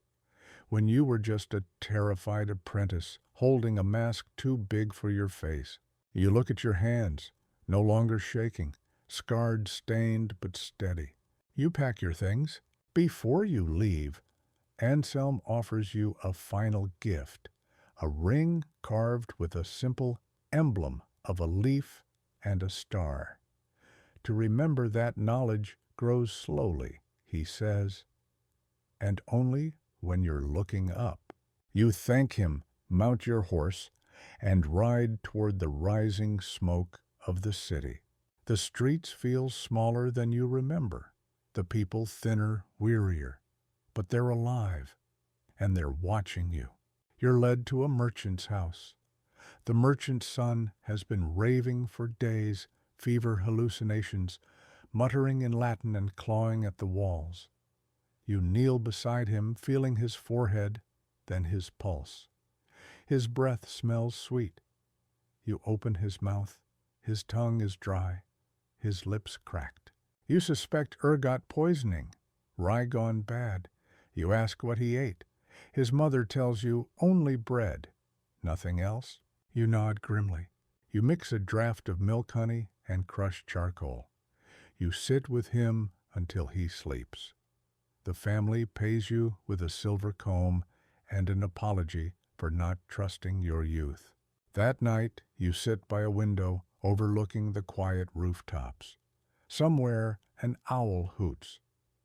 when you were just a terrified apprentice holding a mask too big for your face. You look at your hands, no longer shaking, scarred, stained, but steady. You pack your things. Before you leave, Anselm offers you a final gift, a ring carved with a simple emblem of a leaf and a star. To remember that knowledge grows slowly, he says, and only when you're looking up. You thank him, mount your horse, and ride toward the rising smoke of the city. The streets feel smaller than you remember, the people thinner, wearier, but they're alive, and they're watching you. You're led to a merchant's house. The merchant's son has been raving for days, fever hallucinations, muttering in Latin and clawing at the walls. You kneel beside him, feeling his forehead, then his pulse. His breath smells sweet. You open his mouth. His tongue is dry, his lips cracked. You suspect ergot poisoning, rye gone bad. You ask what he ate. His mother tells you only bread. Nothing else? You nod grimly. You mix a draught of milk honey and crushed charcoal. You sit with him until he sleeps. The family pays you with a silver comb and an apology for not trusting your youth. That night, you sit by a window overlooking the quiet rooftops. Somewhere, an owl hoots.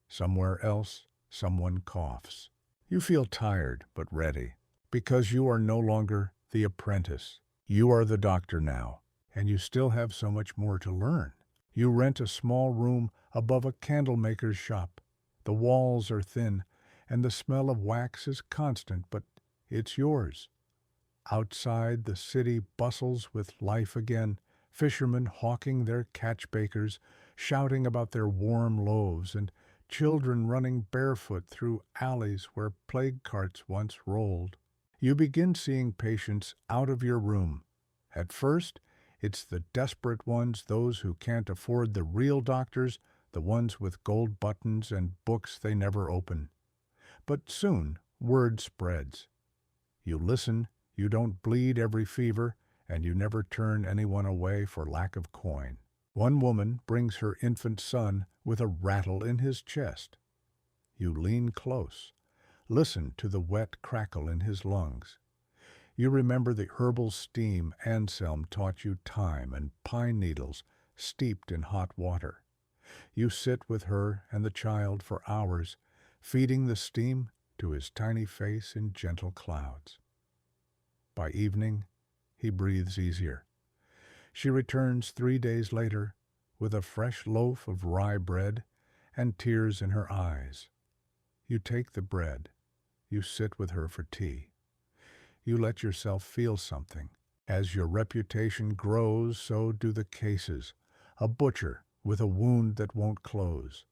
Somewhere else, someone coughs. You feel tired but ready, because you are no longer the apprentice. You are the doctor now, and you still have so much more to learn. You rent a small room above a candlemaker's shop. The walls are thin, and the smell of wax is constant, but it's yours. Outside, the city bustles with life again, fishermen hawking their catch-bakers, shouting about their warm loaves, and children running barefoot through alleys where plague carts once rolled. You begin seeing patients out of your room. At first, It's the desperate ones, those who can't afford the real doctors, the ones with gold buttons and books they never open. But soon word spreads. You listen, you don't bleed every fever, and you never turn anyone away for lack of coin. One woman brings her infant son with a rattle in his chest. You lean close. Listen to the wet crackle in his lungs. You remember the herbal steam Anselm taught you, thyme and pine needles steeped in hot water. You sit with her and the child for hours, feeding the steam to his tiny face in gentle clouds. By evening, he breathes easier. She returns 3 days later with a fresh loaf of rye bread and tears in her eyes. You take the bread. You sit with her for tea. You let yourself feel something. As your reputation grows, so do the cases. A butcher with a wound that won't close.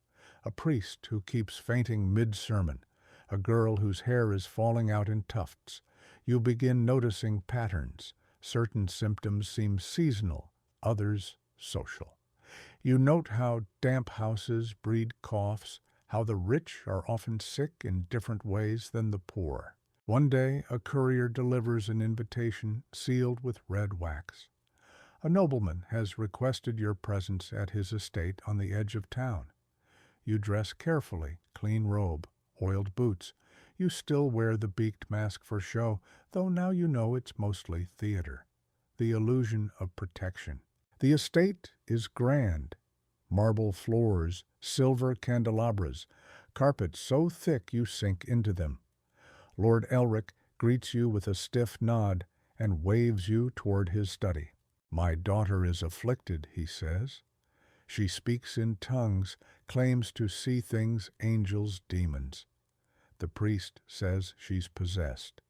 A priest who keeps fainting mid-sermon. A girl whose hair is falling out in tufts. You begin noticing patterns. Certain symptoms seem seasonal, others social. You note how damp houses breed coughs, how the rich are often sick in different ways than the poor. One day a courier delivers an invitation sealed with red wax. A nobleman has requested your presence at his estate on the edge of town. You dress carefully, clean robe, oiled boots. You still wear the beaked mask for show, though now you know it's mostly theater. The illusion of protection. The estate is grand. Marble floors, silver candelabras, carpets so thick you sink into them. Lord Elric greets you with a stiff nod and waves you toward his study. "My daughter is afflicted," he says. She speaks in tongues, claims to see things, angels, demons. The priest says she's possessed.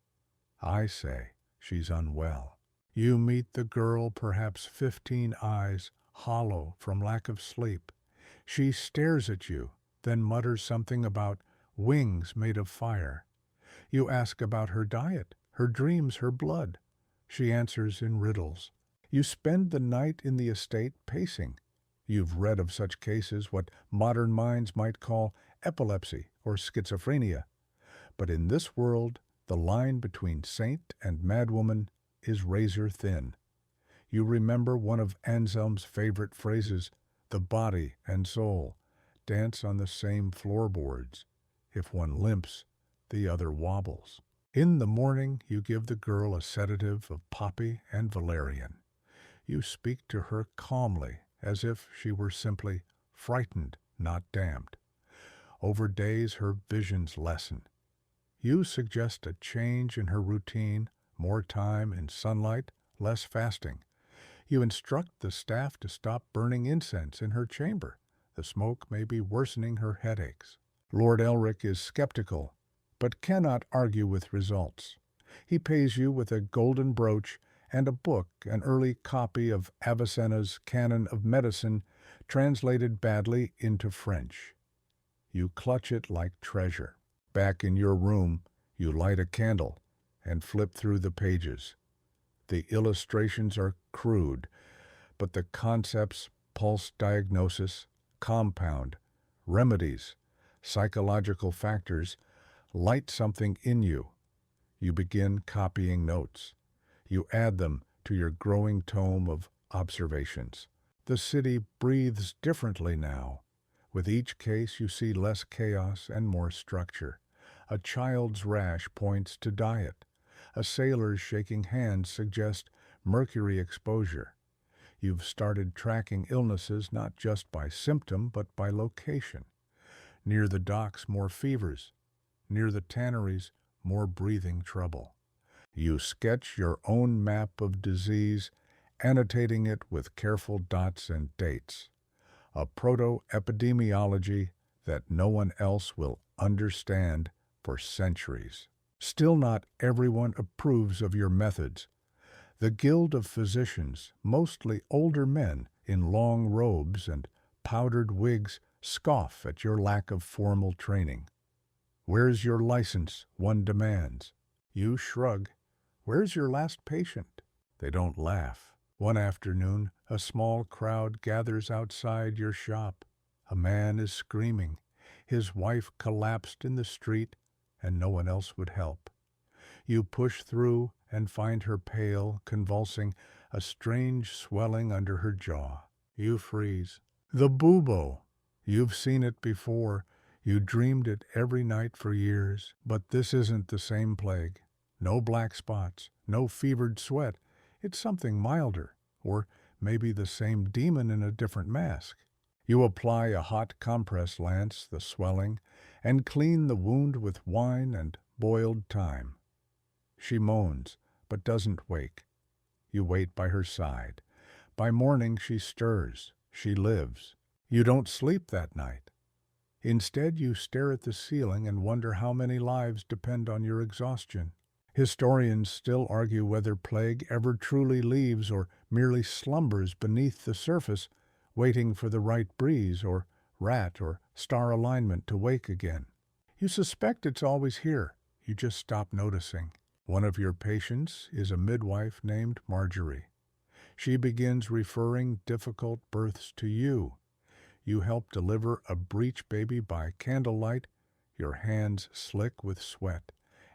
I say she's unwell. You meet the girl, perhaps 15 eyes, hollow from lack of sleep. She stares at you, then mutters something about wings made of fire. You ask about her diet, her dreams, her blood. She answers in riddles. You spend the night in the estate pacing. You've read of such cases, what modern minds might call epilepsy or schizophrenia. But in this world, the line between saint and madwoman is razor thin. You remember one of Anselm's favorite phrases, "The body and soul dance on the same floorboards. If one limps, the other wobbles." In the morning, you give the girl a sedative of poppy and valerian. You speak to her calmly, as if she were simply frightened, not damned. Over days, her visions lessen. You suggest a change in her routine, more time in sunlight, less fasting. You instruct the staff to stop burning incense in her chamber. The smoke may be worsening her headaches. Lord Elric is skeptical, but cannot argue with results. He pays you with a golden brooch and a book, an early copy of Avicenna's Canon of Medicine, translated badly into French. You clutch it like treasure. Back in your room, you light a candle and flip through the pages. The illustrations are crude, but the concepts, pulse diagnosis, compound, remedies, psychological factors, light something in you. You begin copying notes. You add them to your growing tome of observations. The city breathes differently now. With each case you see less chaos and more structure. A child's rash points to diet. A sailor's shaking hands suggest mercury exposure. You've started tracking illnesses not just by symptom but by location. Near the docks, more fevers. Near the tanneries, more breathing trouble. You sketch your own map of disease, annotating it with careful dots and dates. A proto-epidemiology that no one else will understand for centuries. Still not everyone approves of your methods. The Guild of Physicians, mostly older men in long robes and powdered wigs, scoff at your lack of formal training. "Where's your license?" one demands. You shrug. "Where's your last patient?" They don't laugh. One afternoon, a small crowd gathers outside your shop. A man is screaming. His wife collapsed in the street, and no one else would help. You push through and find her pale, convulsing, a strange swelling under her jaw. You freeze. The bubo! You've seen it before. You dreamed it every night for years. But this isn't the same plague. No black spots, no fevered sweat. It's something milder, or maybe the same demon in a different mask. You apply a hot compress lance the swelling, and clean the wound with wine and boiled thyme. She moans, but doesn't wake. You wait by her side. By morning she stirs, she lives. You don't sleep that night. Instead, you stare at the ceiling and wonder how many lives depend on your exhaustion. Historians still argue whether plague ever truly leaves or merely slumbers beneath the surface, waiting for the right breeze or rat or star alignment to wake again. You suspect it's always here. You just stop noticing. One of your patients is a midwife named Marjorie. She begins referring difficult births to you. You help deliver a breech baby by candlelight, your hands slick with sweat,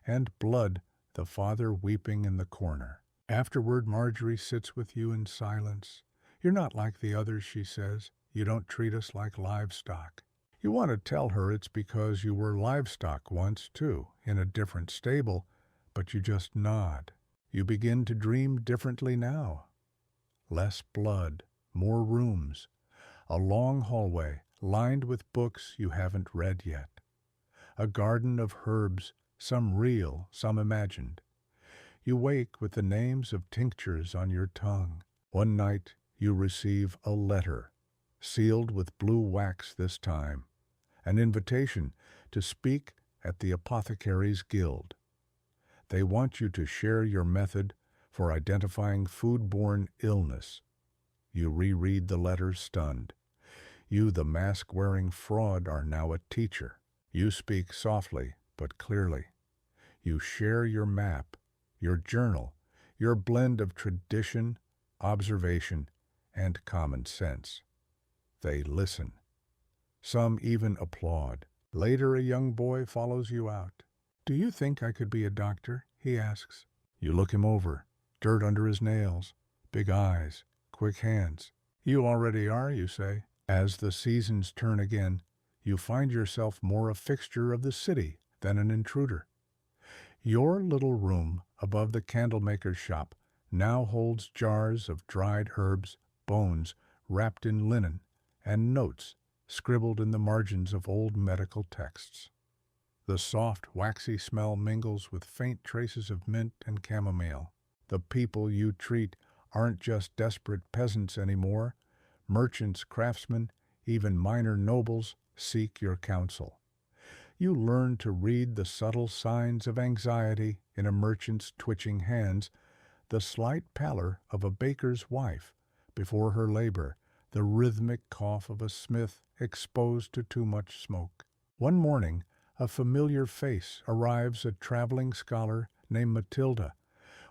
and blood, the father weeping in the corner. Afterward, Marjorie sits with you in silence. You're not like the others, she says. You don't treat us like livestock. You want to tell her it's because you were livestock once, too, in a different stable, but you just nod. You begin to dream differently now. Less blood, more rooms, a long hallway lined with books you haven't read yet. A garden of herbs, some real, some imagined. You wake with the names of tinctures on your tongue. One night you receive a letter, sealed with blue wax this time, an invitation to speak at the Apothecaries' Guild. They want you to share your method for identifying foodborne illness. You reread the letter stunned. You, the mask-wearing fraud, are now a teacher. You speak softly but clearly. You share your map, your journal, your blend of tradition, observation, and common sense. They listen. Some even applaud. Later, a young boy follows you out. "Do you think I could be a doctor?" he asks. You look him over. Dirt under his nails, big eyes, quick hands. "You already are," you say. As the seasons turn again, you find yourself more a fixture of the city than an intruder. Your little room above the candlemaker's shop now holds jars of dried herbs, bones wrapped in linen, and notes scribbled in the margins of old medical texts. The soft, waxy smell mingles with faint traces of mint and chamomile. The people you treat aren't just desperate peasants anymore. Merchants, craftsmen, even minor nobles seek your counsel. You learn to read the subtle signs of anxiety in a merchant's twitching hands, the slight pallor of a baker's wife before her labor, the rhythmic cough of a smith exposed to too much smoke. One morning, a familiar face arrives, a traveling scholar named Matilda,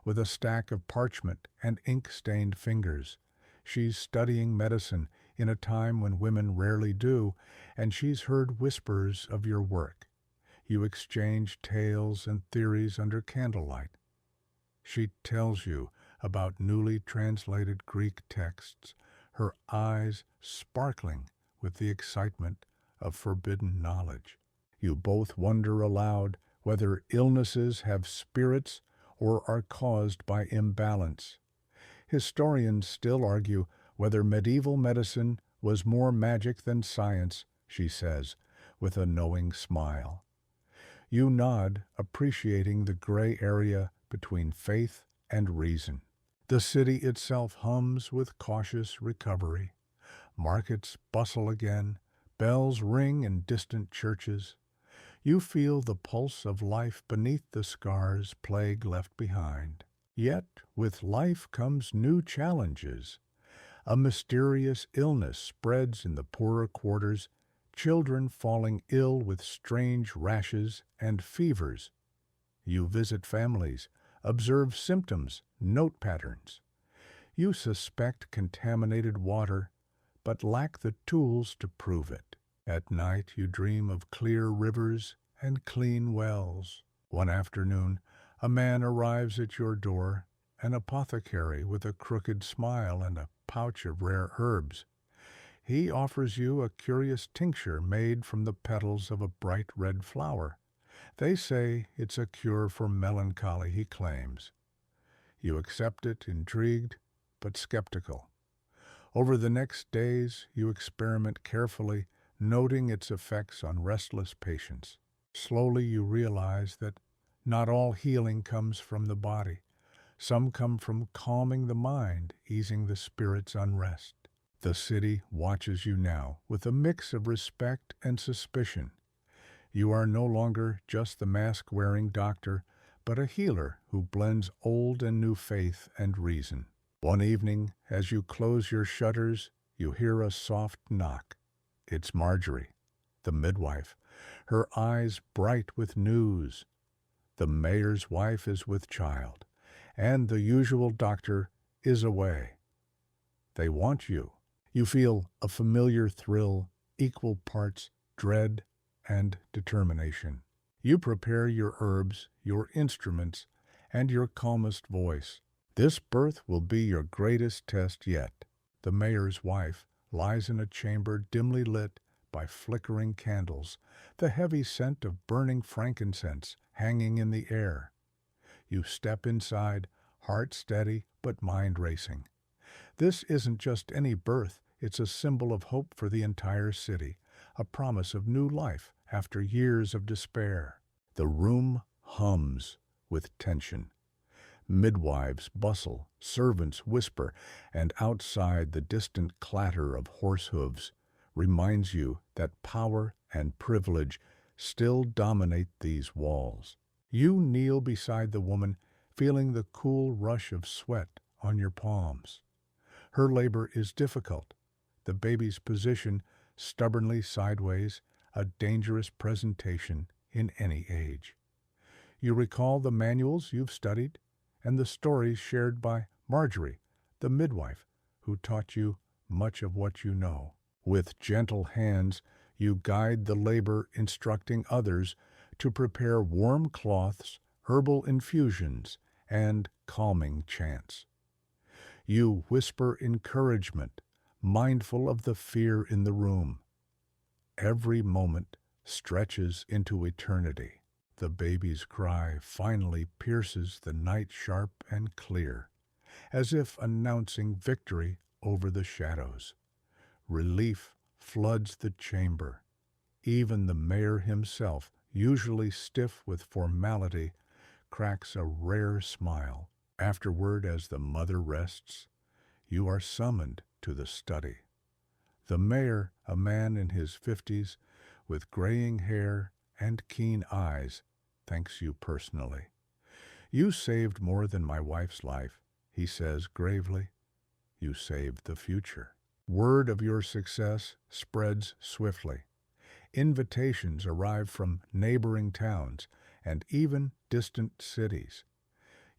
with a stack of parchment and ink-stained fingers. She's studying medicine in a time when women rarely do, and she's heard whispers of your work. You exchange tales and theories under candlelight. She tells you about newly translated Greek texts, her eyes sparkling with the excitement of forbidden knowledge. You both wonder aloud whether illnesses have spirits or are caused by imbalance. Historians still argue whether medieval medicine was more magic than science, she says, with a knowing smile. You nod, appreciating the gray area between faith and reason. The city itself hums with cautious recovery. Markets bustle again, bells ring in distant churches. You feel the pulse of life beneath the scars plague left behind. Yet, with life comes new challenges. A mysterious illness spreads in the poorer quarters, children falling ill with strange rashes and fevers. You visit families, observe symptoms, note patterns. You suspect contaminated water, but lack the tools to prove it. At night you dream of clear rivers and clean wells. One afternoon, a man arrives at your door, an apothecary with a crooked smile and a pouch of rare herbs. He offers you a curious tincture made from the petals of a bright red flower. They say it's a cure for melancholy, he claims. You accept it, intrigued, but skeptical. Over the next days, you experiment carefully, noting its effects on restless patients. Slowly you realize that not all healing comes from the body. Some come from calming the mind, easing the spirit's unrest. The city watches you now with a mix of respect and suspicion. You are no longer just the mask-wearing doctor, but a healer who blends old and new faith and reason. One evening, as you close your shutters, you hear a soft knock. It's Marjorie, the midwife, her eyes bright with news. The mayor's wife is with child, and the usual doctor is away. They want you. You feel a familiar thrill, equal parts dread and determination. You prepare your herbs, your instruments, and your calmest voice. This birth will be your greatest test yet. The mayor's wife lies in a chamber dimly lit by flickering candles, the heavy scent of burning frankincense hanging in the air. You step inside, heart steady but mind racing. This isn't just any birth, it's a symbol of hope for the entire city, a promise of new life after years of despair. The room hums with tension. Midwives bustle, servants whisper, and outside the distant clatter of horse hooves reminds you that power and privilege still dominate these walls. You kneel beside the woman, feeling the cool rush of sweat on your palms. Her labor is difficult. The baby's position stubbornly sideways, a dangerous presentation in any age. You recall the manuals you've studied and the stories shared by Marjorie, the midwife, who taught you much of what you know. With gentle hands, you guide the labor, instructing others to prepare warm cloths, herbal infusions, and calming chants. You whisper encouragement, mindful of the fear in the room. Every moment stretches into eternity. The baby's cry finally pierces the night sharp and clear, as if announcing victory over the shadows. Relief floods the chamber. Even the mayor himself, usually stiff with formality, cracks a rare smile. Afterward, as the mother rests, you are summoned to the study. The mayor, a man in his 50s, with graying hair and keen eyes, thanks you personally. You saved more than my wife's life, he says gravely. You saved the future. Word of your success spreads swiftly. Invitations arrive from neighboring towns and even distant cities.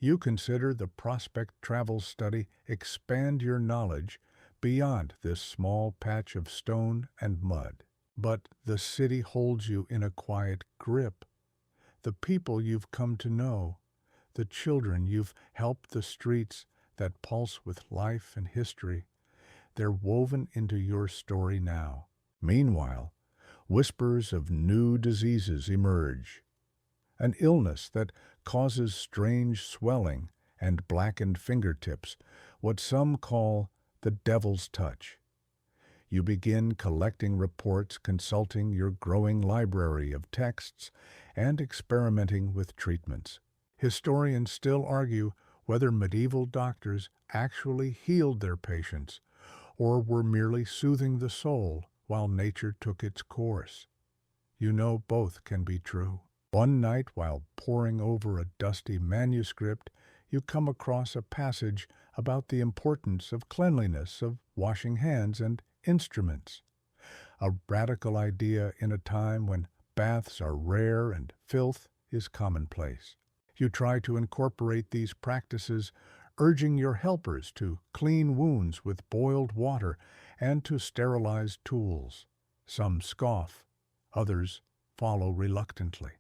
You consider the prospect travel study expand your knowledge beyond this small patch of stone and mud. But the city holds you in a quiet grip. The people you've come to know, the children you've helped, the streets that pulse with life and history, they're woven into your story now. Meanwhile, whispers of new diseases emerge. An illness that causes strange swelling and blackened fingertips, what some call the devil's touch. You begin collecting reports, consulting your growing library of texts, and experimenting with treatments. Historians still argue whether medieval doctors actually healed their patients or were merely soothing the soul while nature took its course. You know both can be true. One night, while poring over a dusty manuscript, you come across a passage about the importance of cleanliness, of washing hands and instruments. A radical idea in a time when baths are rare and filth is commonplace. You try to incorporate these practices, urging your helpers to clean wounds with boiled water and to sterilize tools. Some scoff, others follow reluctantly.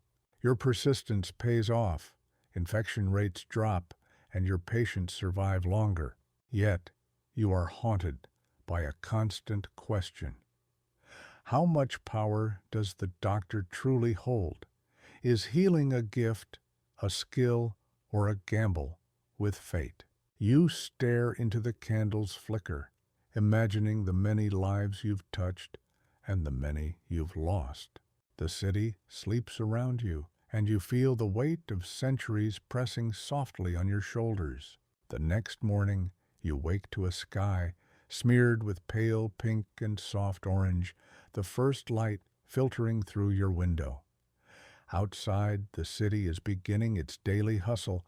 Your persistence pays off, infection rates drop, and your patients survive longer. Yet, you are haunted by a constant question. How much power does the doctor truly hold? Is healing a gift, a skill, or a gamble with fate? You stare into the candle's flicker, imagining the many lives you've touched and the many you've lost. The city sleeps around you, and you feel the weight of centuries pressing softly on your shoulders. The next morning, you wake to a sky smeared with pale pink and soft orange, the first light filtering through your window. Outside, the city is beginning its daily hustle.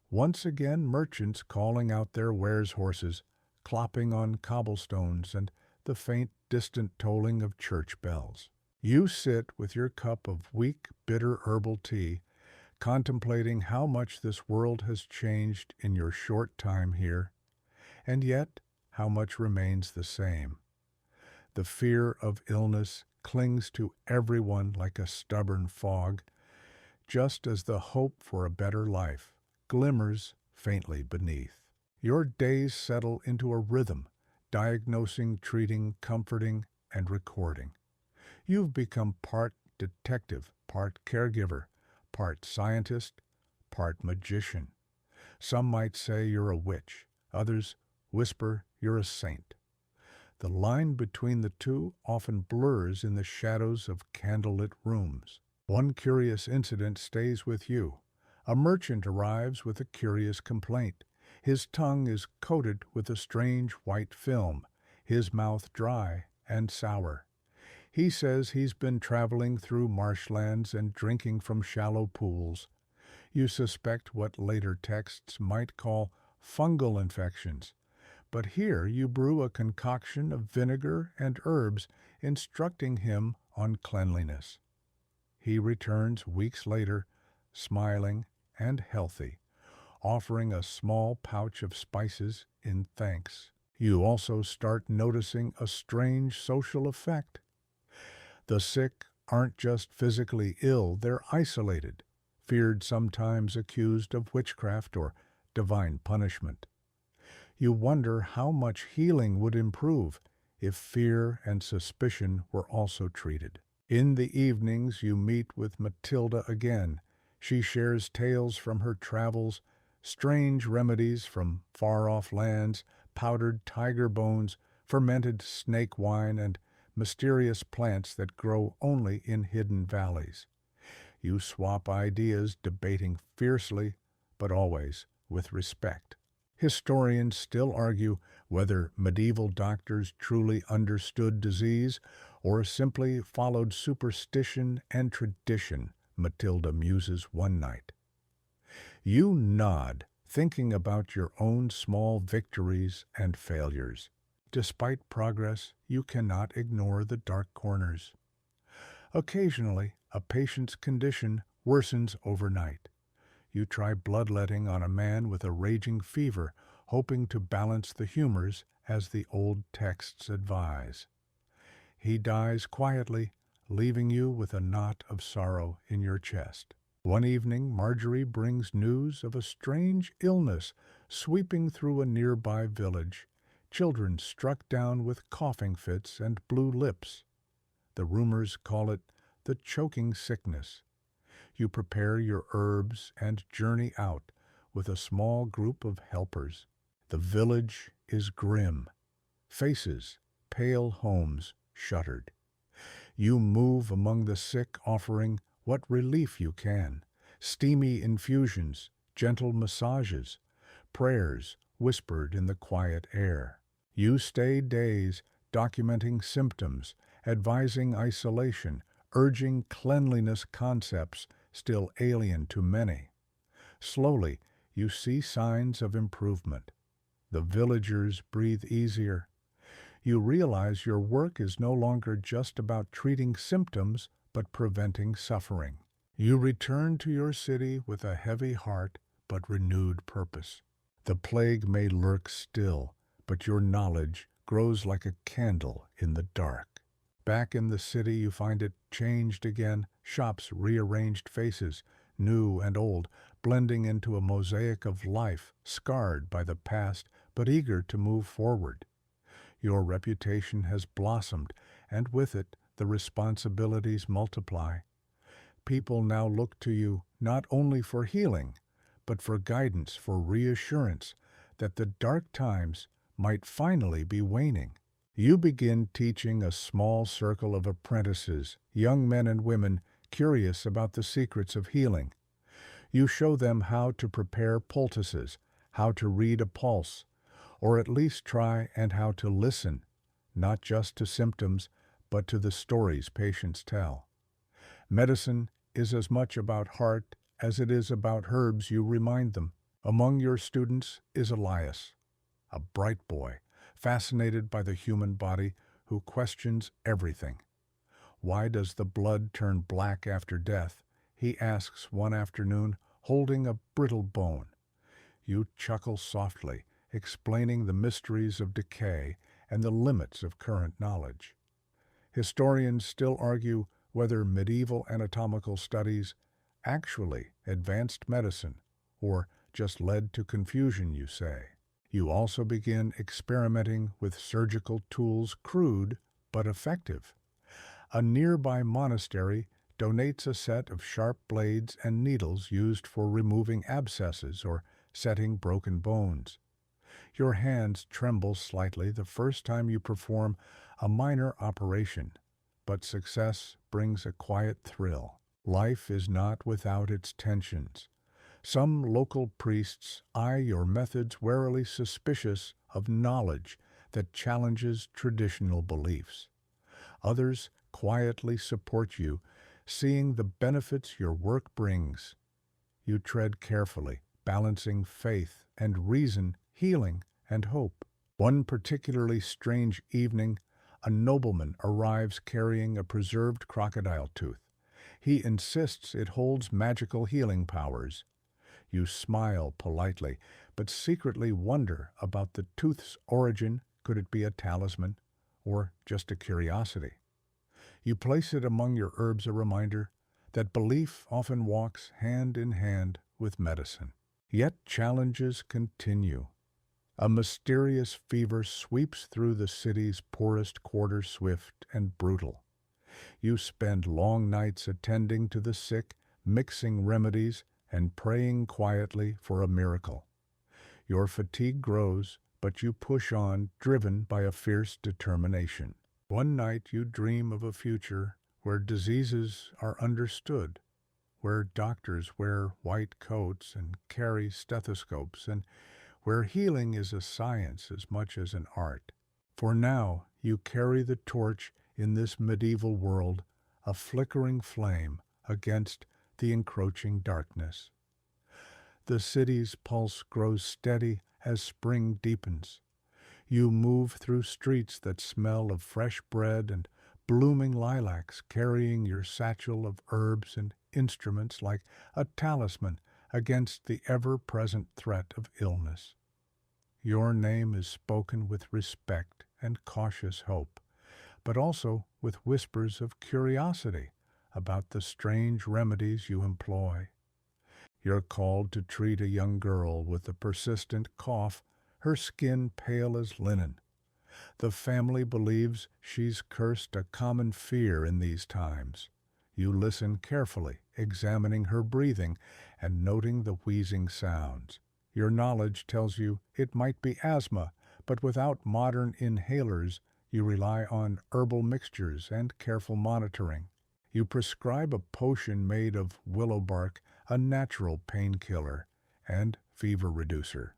Once again, merchants calling out their wares horses, clopping on cobblestones, and the faint, distant tolling of church bells. You sit with your cup of weak, bitter herbal tea, contemplating how much this world has changed in your short time here, and yet how much remains the same. The fear of illness clings to everyone like a stubborn fog, just as the hope for a better life glimmers faintly beneath. Your days settle into a rhythm, diagnosing, treating, comforting, and recording. You've become part detective, part caregiver, part scientist, part magician. Some might say you're a witch, others whisper you're a saint. The line between the two often blurs in the shadows of candlelit rooms. One curious incident stays with you. A merchant arrives with a curious complaint. His tongue is coated with a strange white film, his mouth dry and sour. He says he's been traveling through marshlands and drinking from shallow pools. You suspect what later texts might call fungal infections, but here you brew a concoction of vinegar and herbs, instructing him on cleanliness. He returns weeks later, smiling and healthy, offering a small pouch of spices in thanks. You also start noticing a strange social effect. The sick aren't just physically ill, they're isolated, feared, sometimes accused of witchcraft or divine punishment. You wonder how much healing would improve if fear and suspicion were also treated. In the evenings, you meet with Matilda again. She shares tales from her travels, strange remedies from far-off lands, powdered tiger bones, fermented snake wine, and mysterious plants that grow only in hidden valleys. You swap ideas, debating fiercely, but always with respect. Historians still argue whether medieval doctors truly understood disease or simply followed superstition and tradition, Matilda muses one night. You nod, thinking about your own small victories and failures. Despite progress, you cannot ignore the dark corners. Occasionally, a patient's condition worsens overnight. You try bloodletting on a man with a raging fever, hoping to balance the humors as the old texts advise. He dies quietly, leaving you with a knot of sorrow in your chest. One evening, Marjorie brings news of a strange illness sweeping through a nearby village. Children struck down with coughing fits and blue lips. The rumors call it the choking sickness. You prepare your herbs and journey out with a small group of helpers. The village is grim. Faces, pale homes, shuttered. You move among the sick, offering what relief you can: steamy infusions, gentle massages, prayers whispered in the quiet air. You stay days, documenting symptoms, advising isolation, urging cleanliness concepts still alien to many. Slowly, you see signs of improvement. The villagers breathe easier. You realize your work is no longer just about treating symptoms, but preventing suffering. You return to your city with a heavy heart but renewed purpose. The plague may lurk still, but your knowledge grows like a candle in the dark. Back in the city you find it changed again, shops rearranged faces, new and old, blending into a mosaic of life, scarred by the past but eager to move forward. Your reputation has blossomed, and with it the responsibilities multiply. People now look to you not only for healing, but for guidance, for reassurance that the dark times might finally be waning. You begin teaching a small circle of apprentices, young men and women curious about the secrets of healing. You show them how to prepare poultices, how to read a pulse, or at least try and how to listen, not just to symptoms, but to the stories patients tell. Medicine is as much about heart as it is about herbs, you remind them. Among your students is Elias, a bright boy, fascinated by the human body, who questions everything. Why does the blood turn black after death? He asks one afternoon, holding a brittle bone. You chuckle softly, explaining the mysteries of decay and the limits of current knowledge. Historians still argue whether medieval anatomical studies actually advanced medicine or just led to confusion, you say. You also begin experimenting with surgical tools, crude but effective. A nearby monastery donates a set of sharp blades and needles used for removing abscesses or setting broken bones. Your hands tremble slightly the first time you perform a minor operation, but success brings a quiet thrill. Life is not without its tensions. Some local priests eye your methods warily, suspicious of knowledge that challenges traditional beliefs. Others quietly support you, seeing the benefits your work brings. You tread carefully, balancing faith and reason, healing and hope. One particularly strange evening, a nobleman arrives carrying a preserved crocodile tooth. He insists it holds magical healing powers. You smile politely, but secretly wonder about the tooth's origin. Could it be a talisman, or just a curiosity? You place it among your herbs, a reminder that belief often walks hand in hand with medicine. Yet challenges continue. A mysterious fever sweeps through the city's poorest quarters, swift and brutal. You spend long nights attending to the sick, mixing remedies, and praying quietly for a miracle. Your fatigue grows, but you push on, driven by a fierce determination. One night you dream of a future where diseases are understood, where doctors wear white coats and carry stethoscopes, and where healing is a science as much as an art. For now you carry the torch in this medieval world, a flickering flame against the encroaching darkness. The city's pulse grows steady as spring deepens. You move through streets that smell of fresh bread and blooming lilacs, carrying your satchel of herbs and instruments like a talisman against the ever-present threat of illness. Your name is spoken with respect and cautious hope, but also with whispers of curiosity about the strange remedies you employ. You're called to treat a young girl with a persistent cough, her skin pale as linen. The family believes she's cursed, a common fear in these times. You listen carefully, examining her breathing and noting the wheezing sounds. Your knowledge tells you it might be asthma, but without modern inhalers, you rely on herbal mixtures and careful monitoring. You prescribe a potion made of willow bark, a natural painkiller and fever reducer.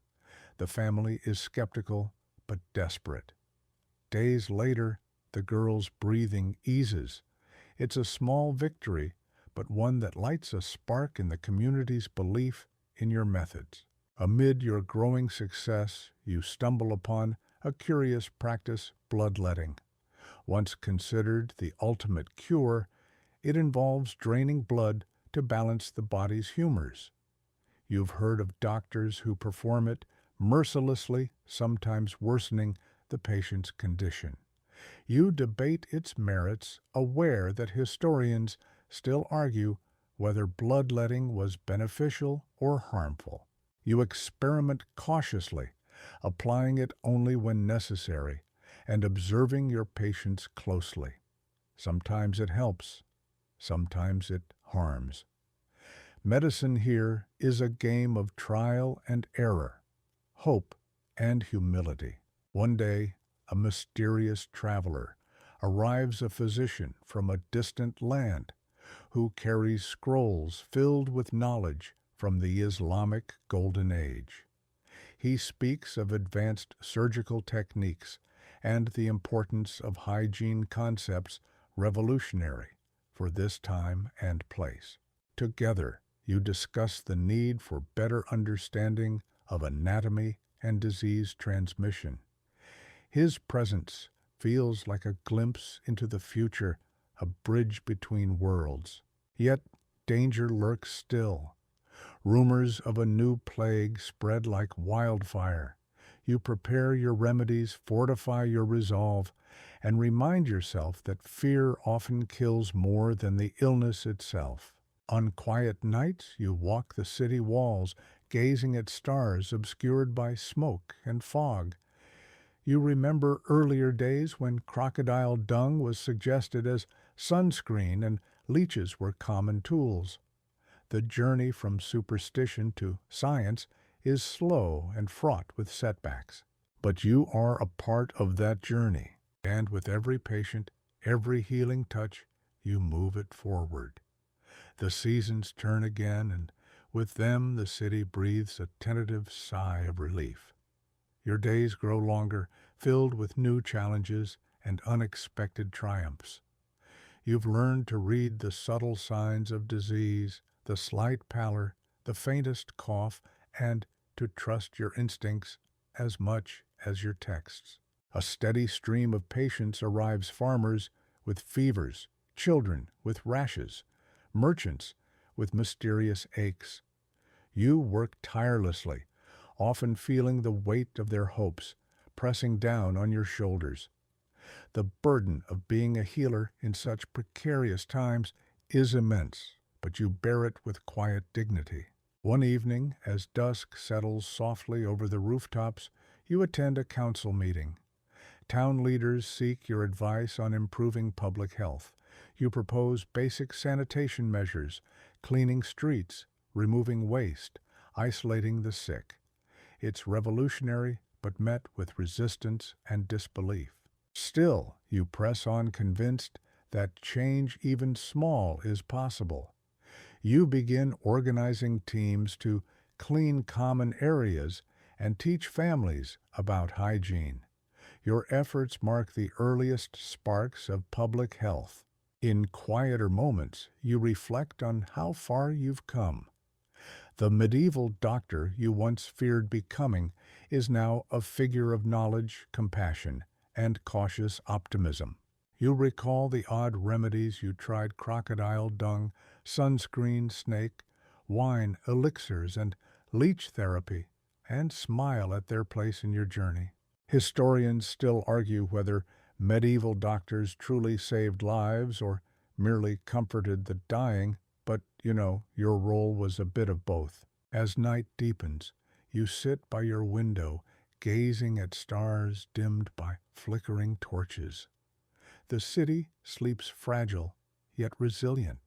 The family is skeptical but desperate. Days later, the girl's breathing eases. It's a small victory, but one that lights a spark in the community's belief in your methods. Amid your growing success, you stumble upon a curious practice, bloodletting. Once considered the ultimate cure, it involves draining blood to balance the body's humors. You've heard of doctors who perform it, mercilessly, sometimes worsening the patient's condition. You debate its merits, aware that historians still argue whether bloodletting was beneficial or harmful. You experiment cautiously, applying it only when necessary, and observing your patients closely. Sometimes it helps, sometimes it harms. Medicine here is a game of trial and error, hope and humility. One day, a mysterious traveler arrives, a physician from a distant land who carries scrolls filled with knowledge from the Islamic Golden Age. He speaks of advanced surgical techniques and the importance of hygiene concepts revolutionary for this time and place. Together, you discuss the need for better understanding of anatomy and disease transmission. His presence feels like a glimpse into the future, a bridge between worlds. Yet danger lurks still. Rumors of a new plague spread like wildfire. You prepare your remedies, fortify your resolve, and remind yourself that fear often kills more than the illness itself. On quiet nights, you walk the city walls, gazing at stars obscured by smoke and fog. You remember earlier days when crocodile dung was suggested as sunscreen and leeches were common tools. The journey from superstition to science is slow and fraught with setbacks. But you are a part of that journey, and with every patient, every healing touch, you move it forward. The seasons turn again, and with them the city breathes a tentative sigh of relief. Your days grow longer, filled with new challenges and unexpected triumphs. You've learned to read the subtle signs of disease, the slight pallor, the faintest cough, and to trust your instincts as much as your texts. A steady stream of patients arrives, farmers with fevers, children with rashes, merchants with mysterious aches. You work tirelessly, often feeling the weight of their hopes pressing down on your shoulders. The burden of being a healer in such precarious times is immense, but you bear it with quiet dignity. One evening, as dusk settles softly over the rooftops, you attend a council meeting. Town leaders seek your advice on improving public health. You propose basic sanitation measures, cleaning streets, removing waste, isolating the sick. It's revolutionary, but met with resistance and disbelief. Still, you press on, convinced that change, even small, is possible. You begin organizing teams to clean common areas and teach families about hygiene. Your efforts mark the earliest sparks of public health. In quieter moments, you reflect on how far you've come. The medieval doctor you once feared becoming is now a figure of knowledge, compassion, and cautious optimism. You recall the odd remedies you tried: crocodile dung, sunscreen, snake, wine, elixirs, and leech therapy, and smile at their place in your journey. Historians still argue whether medieval doctors truly saved lives or merely comforted the dying, but, your role was a bit of both. As night deepens, you sit by your window, gazing at stars dimmed by flickering torches. The city sleeps fragile, yet resilient.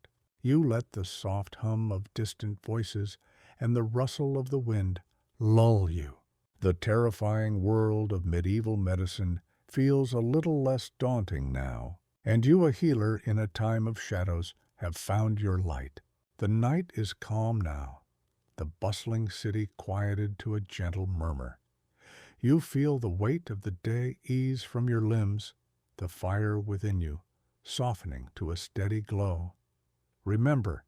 You let the soft hum of distant voices and the rustle of the wind lull you. The terrifying world of medieval medicine feels a little less daunting now, and you, a healer in a time of shadows, have found your light. The night is calm now, the bustling city quieted to a gentle murmur. You feel the weight of the day ease from your limbs, the fire within you softening to a steady glow. Remember,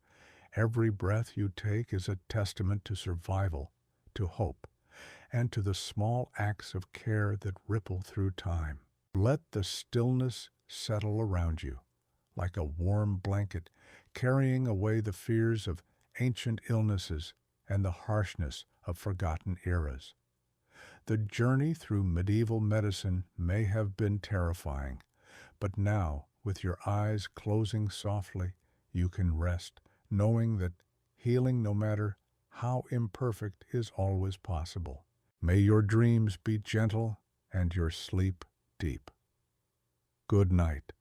every breath you take is a testament to survival, to hope, and to the small acts of care that ripple through time. Let the stillness settle around you, like a warm blanket, carrying away the fears of ancient illnesses and the harshness of forgotten eras. The journey through medieval medicine may have been terrifying, but now, with your eyes closing softly, you can rest, knowing that healing, no matter how imperfect, is always possible. May your dreams be gentle and your sleep deep. Good night.